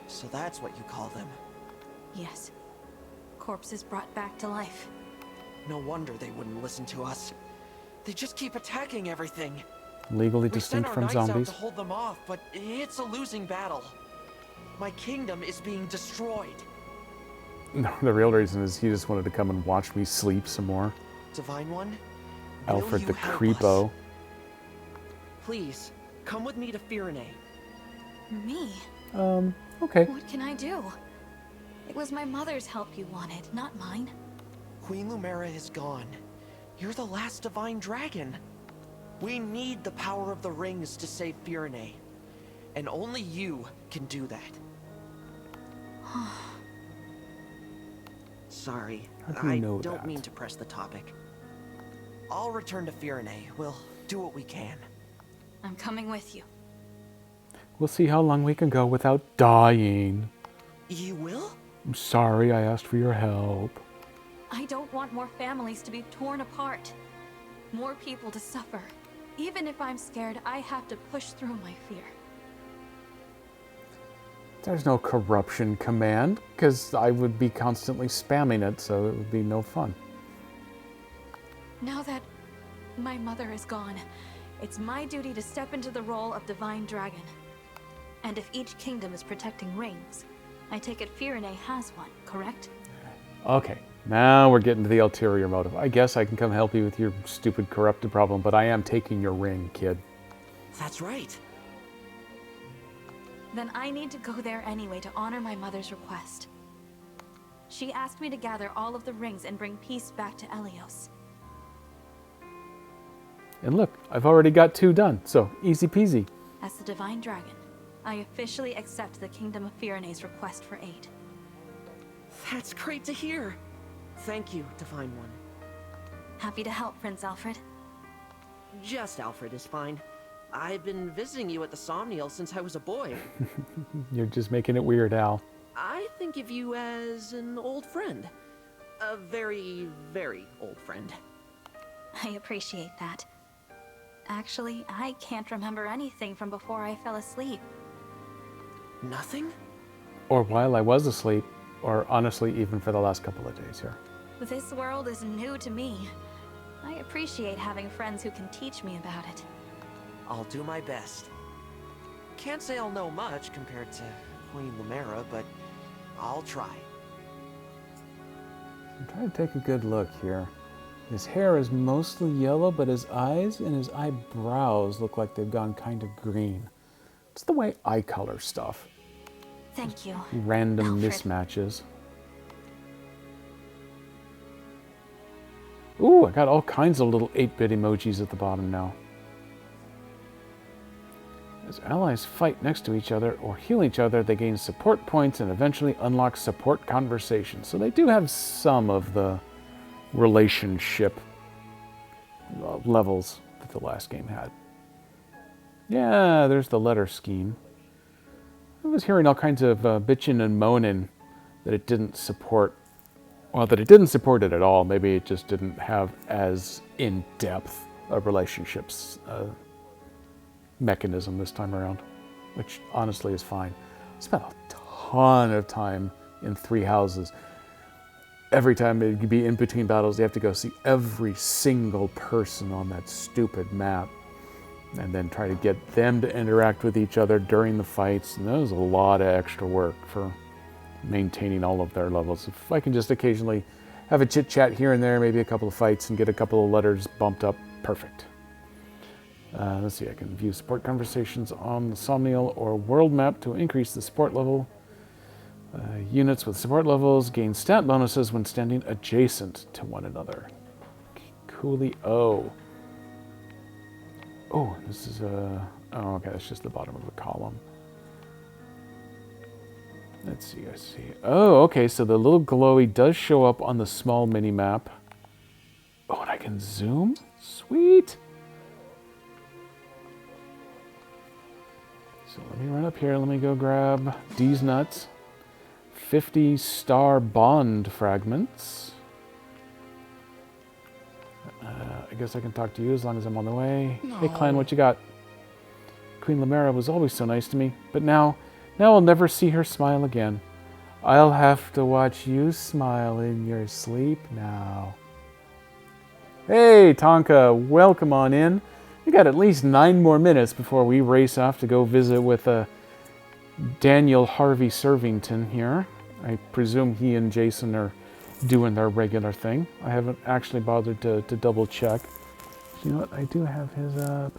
so that's what you call them. Yes. Corpses brought back to life. No wonder they wouldn't listen to us. They just keep attacking everything. Legally We distinct sent our from knights out zombies. to hold them off, but it's a losing battle. My kingdom is being destroyed. No, the real reason is he just wanted to come and watch me sleep some more. Divine One, Alfred will the you help creepo. us? Please, come with me to Firene. Me? Okay. What can I do? It was my mother's help you wanted, not mine. Queen Lumera is gone. You're the last divine dragon. We need the power of the rings to save Firene. And only you can do that. Sorry, How do you I know don't that? mean to press the topic. I'll return to Firene. We'll do what we can. I'm coming with you. We'll see how long we can go without dying. You will? I'm sorry I asked for your help. I don't want more families to be torn apart. More people to suffer. Even if I'm scared, I have to push through my fear. There's no corruption command, because I would be constantly spamming it, so it would be no fun. Now that my mother is gone, it's my duty to step into the role of Divine Dragon. And if each kingdom is protecting rings, I take it Firene has one, correct? Okay, now we're getting to the ulterior motive. I guess I can come help you with your stupid corrupted problem, but I am taking your ring, kid. That's right. Then I need to go there anyway to honor my mother's request. She asked me to gather all of the rings and bring peace back to Elios. And look, I've already got 2 done, so easy peasy. As the Divine Dragon, I officially accept the Kingdom of Firene's request for aid. That's great to hear. Thank you, Divine One. Happy to help, Prince Alfred. Just Alfred is fine. I've been visiting you at the Somniel since I was a boy. You're just making it weird, Al. I think of you as an old friend. A very, very old friend. I appreciate that. Actually, I can't remember anything from before I fell asleep. Nothing? Or while I was asleep, or honestly, even for the last couple of days here. This world is new to me. I appreciate having friends who can teach me about it. I'll do my best. Can't say I'll know much compared to Queen Lumera, but I'll try. I'm trying to take a good look here. His hair is mostly yellow, but his eyes and his eyebrows look like they've gone kind of green. It's the way I color stuff. Thank you. Random Alfred. mismatches. Ooh, I got all kinds of little 8-bit emojis at the bottom now. As allies fight next to each other or heal each other, they gain support points and eventually unlock support conversations. So they do have some of the relationship levels that the last game had. Yeah, there's the letter scheme. I was hearing all kinds of bitching and moaning that it didn't support, well, that it didn't support it at all. Maybe it just didn't have as in-depth a relationships mechanism this time around, which honestly is fine. I spent a ton of time in 3 houses. Every time it'd be in between battles, you have to go see every single person on that stupid map and then try to get them to interact with each other during the fights. And that was a lot of extra work for maintaining all of their levels. If I can just occasionally have a chit chat here and there, maybe a couple of fights and get a couple of letters bumped up, perfect. Let's see, I can view support conversations on the Somniel or world map to increase the support level. Units with support levels gain stat bonuses when standing adjacent to one another. Coolio. Oh, this is oh, okay, that's just the bottom of the column. Let's see, I see. Oh, okay, so the little glowy does show up on the small mini map. Oh, and I can zoom? Sweet! So let me run up here, let me go grab these nuts. 50 star bond fragments. I guess I can talk to you as long as I'm on the way. No. Hey, Clan, what you got? Queen Lumera was always so nice to me, but now I'll never see her smile again. I'll have to watch you smile in your sleep now. Hey, Tonka, welcome on in. We got at least 9 more minutes before we race off to go visit with Daniel Harvey Servington here. I presume he and Jason are doing their regular thing. I haven't actually bothered to double check. You know what? I do have his up.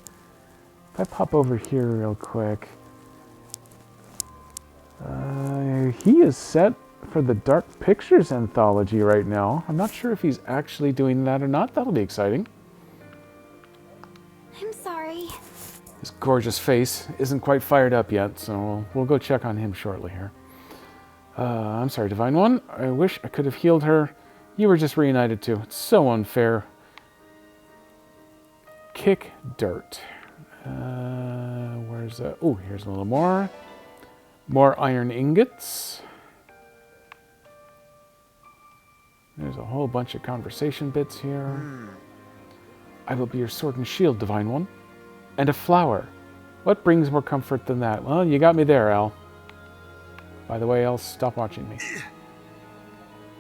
If I pop over here real quick. He is set for the Dark Pictures anthology right now. I'm not sure if he's actually doing that or not. That'll be exciting. I'm sorry. His gorgeous face isn't quite fired up yet, so we'll go check on him shortly here. I'm sorry, Divine One. I wish I could have healed her. You were just reunited too. It's so unfair. Kick dirt. Where's that? Oh, here's a little more. More iron ingots. There's a whole bunch of conversation bits here. I will be your sword and shield, Divine One. And a flower. What brings more comfort than that? Well, you got me there, Al. By the way, Al, stop watching me.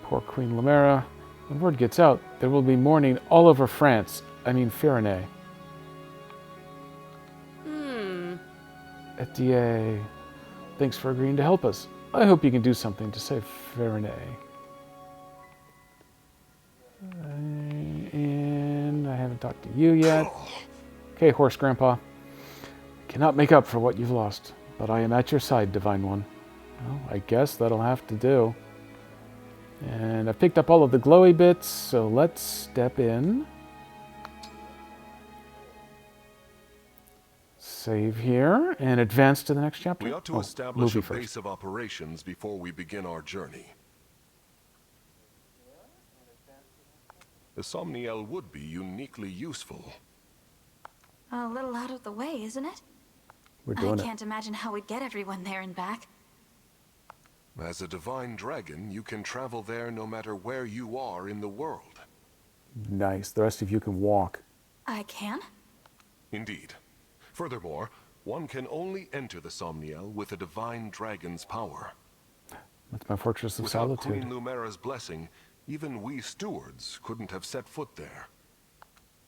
Poor Queen Lumera. When word gets out, there will be mourning all over France. I mean, Firenze. Etier. Thanks for agreeing to help us. I hope you can do something to save Firenze. And I haven't talked to you yet. Okay, Horse Grandpa. I cannot make up for what you've lost, but I am at your side, Divine One. Well, I guess that'll have to do. And I've picked up all of the glowy bits, so let's step in. Save here and advance to the next chapter. We ought to establish a base of operations before we begin our journey. The Somniel would be uniquely useful. A little out of the way, isn't it? We're doing I can't imagine how we'd get everyone there and back. As a divine dragon, you can travel there no matter where you are in the world. Nice. The rest of you can walk. I can? Indeed. Furthermore, one can only enter the Somniel with a divine dragon's power. That's my fortress of Without solitude. Queen Lumera's blessing, even we stewards couldn't have set foot there.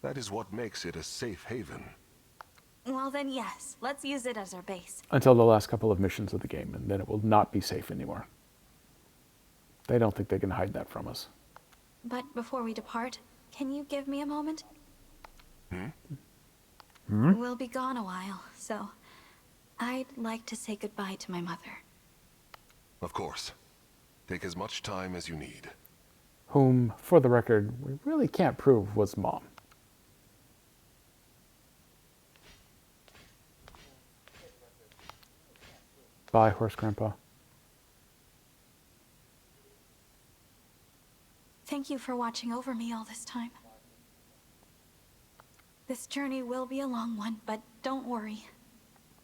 That is what makes it a safe haven. Well then, yes. Let's use it as our base. Until the last couple of missions of the game, and then it will not be safe anymore. They don't think they can hide that from us. But before we depart, can you give me a moment? We'll be gone a while, so I'd like to say goodbye to my mother. Of course. Take as much time as you need. Whom, for the record, we really can't prove was Mom. Bye, Horse Grandpa. Thank you for watching over me all this time. This journey will be a long one, but don't worry.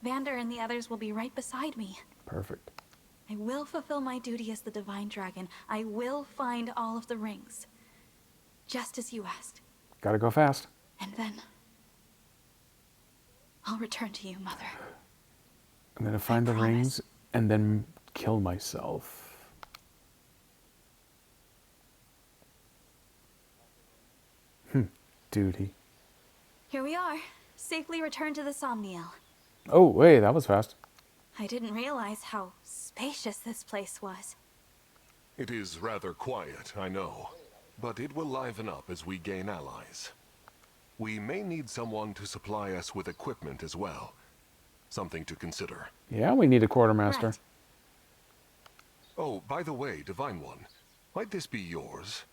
Vander and the others will be right beside me. Perfect. I will fulfill my duty as the Divine Dragon. I will find all of the rings. Just as you asked. Gotta go fast. And then I'll return to you, Mother. I'm gonna find the rings and then kill myself. Duty. Here we are. Safely returned to the Somniel. Oh, wait, that was fast. I didn't realize how spacious this place was. It is rather quiet, I know, but it will liven up as we gain allies. We may need someone to supply us with equipment as well. Something to consider. Yeah, we need a quartermaster. Right. Oh, by the way, Divine One, might this be yours?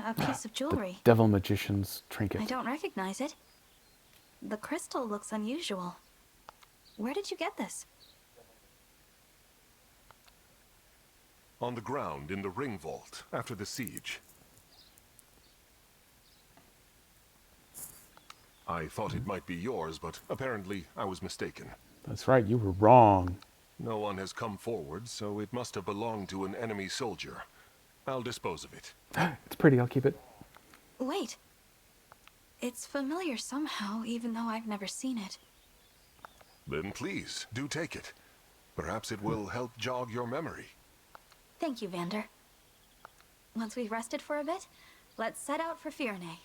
A piece of jewelry. Devil Magician's trinket. I don't recognize it. The crystal looks unusual. Where did you get this? On the ground in the ring vault after the siege. I thought it might be yours, but apparently I was mistaken. That's right, you were wrong. No one has come forward, so it must have belonged to an enemy soldier. I'll dispose of it. It's pretty, I'll keep it. Wait. It's familiar somehow, even though I've never seen it. Then please, do take it. Perhaps it will help jog your memory. Thank you, Vander. Once we've rested for a bit, let's set out for Firene.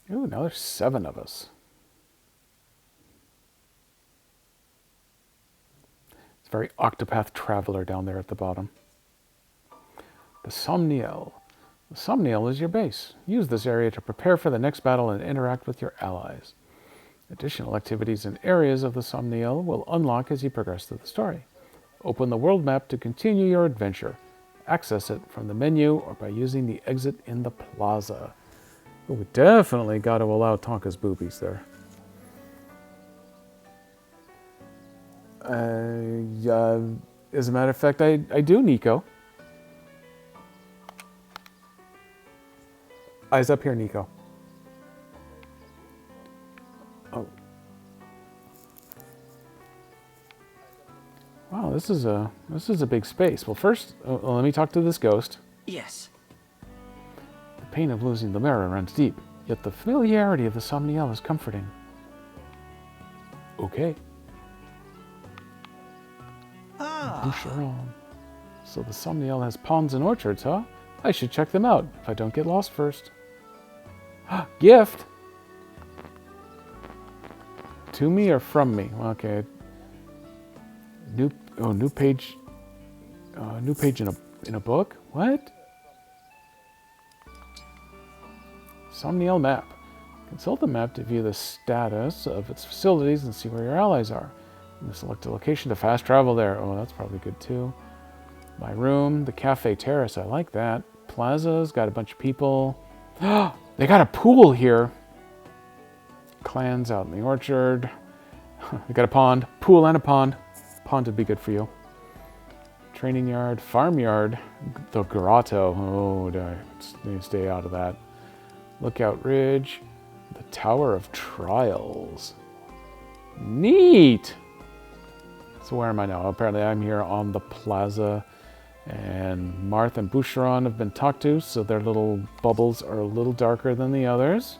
Ooh, now there's 7 of us. It's a very Octopath Traveler down there at the bottom. The Somniel. The Somniel is your base. Use this area to prepare for the next battle and interact with your allies. Additional activities and areas of the Somniel will unlock as you progress through the story. Open the world map to continue your adventure. Access it from the menu or by using the exit in the plaza. Oh, we definitely got to allow Tonka's boobies there. As a matter of fact, I do, Nico. Eyes up here, Nico. Oh. Wow, this is a big space. Well, first, let me talk to this ghost. Yes. The pain of losing Lumera runs deep, yet the familiarity of the Somniel is comforting. Okay. Boucheron. So the Somniel has ponds and orchards, huh? I should check them out if I don't get lost first. Gift! To me or from me? Okay. New page. New page in a book? What? Somniel map. Consult the map to view the status of its facilities and see where your allies are. You select a location to fast travel there. Oh, that's probably good too. My room, the cafe terrace. I like that. Plaza's got a bunch of people. They got a pool here. Clans out in the orchard. They got a pond. Pool and a pond. Pond would be good for you. Training yard, farmyard, the grotto. Oh, I need to stay out of that. Lookout Ridge, the Tower of Trials. Neat! So where am I now? Apparently I'm here on the plaza. And Marth and Boucheron have been talked to, so their little bubbles are a little darker than the others.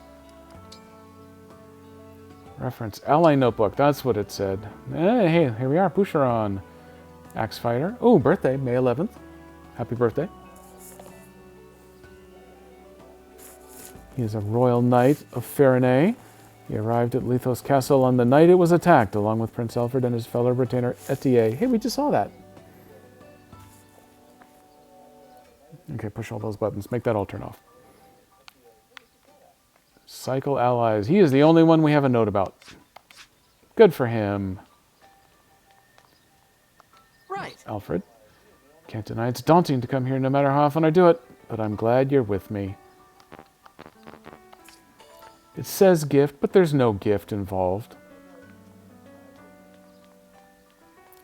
Reference Ally Notebook, that's what it said. Hey, here we are, Boucheron. Axe Fighter. Oh, birthday, May 11th. Happy birthday. He is a royal knight of Firene. He arrived at Lethos Castle on the night it was attacked, along with Prince Alfred and his fellow retainer Etier. Hey, we just saw that. Okay, push all those buttons. Make that all turn off. Cycle allies. He is the only one we have a note about. Good for him. Right. Alfred. Can't deny it's daunting to come here no matter how often I do it, but I'm glad you're with me. It says gift, but there's no gift involved.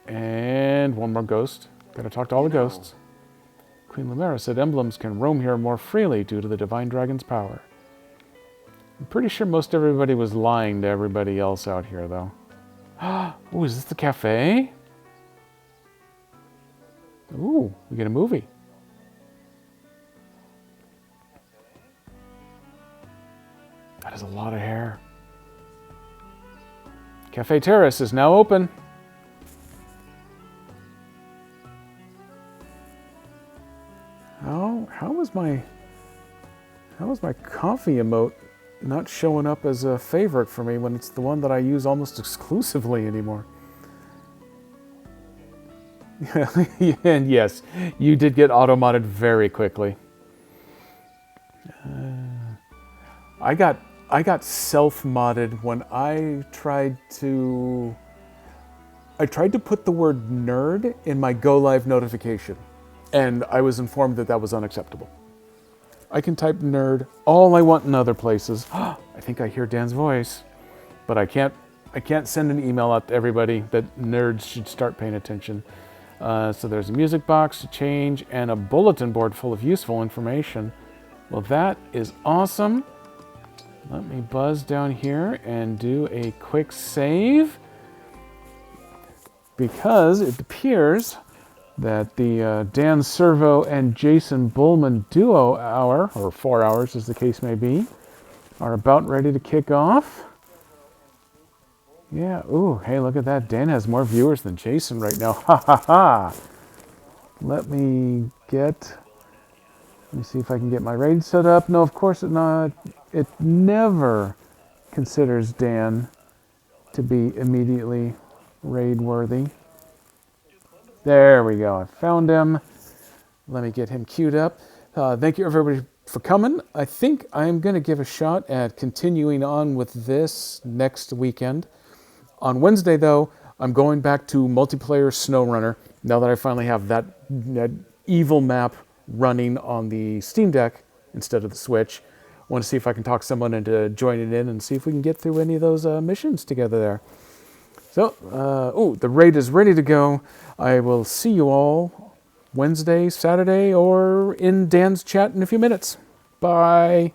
And one more ghost. Gotta talk to all the ghosts. Queen Lumera said emblems can roam here more freely due to the Divine Dragon's power. I'm pretty sure most everybody was lying to everybody else out here, though. Oh, is this the cafe? Ooh, we get a movie. That is a lot of hair. Cafe Terrace is now open. How was my coffee emote not showing up as a favorite for me when it's the one that I use almost exclusively anymore? And yes, you did get auto-modded very quickly. I got self-modded when I tried to put the word nerd in my go live notification, and I was informed that that was unacceptable. I can type nerd all I want in other places. I think I hear Dan's voice, but I can't send an email out to everybody that nerds should start paying attention. So there's a music box to change and a bulletin board full of useful information. Well, that is awesome. Let me buzz down here and do a quick save, because it appears that the Dan Servo and Jason Bullman duo hour, or 4 hours as the case may be, are about ready to kick off. Yeah, ooh, hey, look at that. Dan has more viewers than Jason right now. Ha ha ha! Let me see if I can get my raid set up. No, of course it not. It never considers Dan to be immediately raid worthy. There we go. I found him. Let me get him queued up. Thank you everybody for coming. I think I'm going to give a shot at continuing on with this next weekend. On Wednesday, though, I'm going back to multiplayer SnowRunner now that I finally have that evil map running on the Steam Deck instead of the Switch. I want to see if I can talk someone into joining in and see if we can get through any of those missions together there. So, the raid is ready to go. I will see you all Wednesday, Saturday, or in Dan's chat in a few minutes. Bye.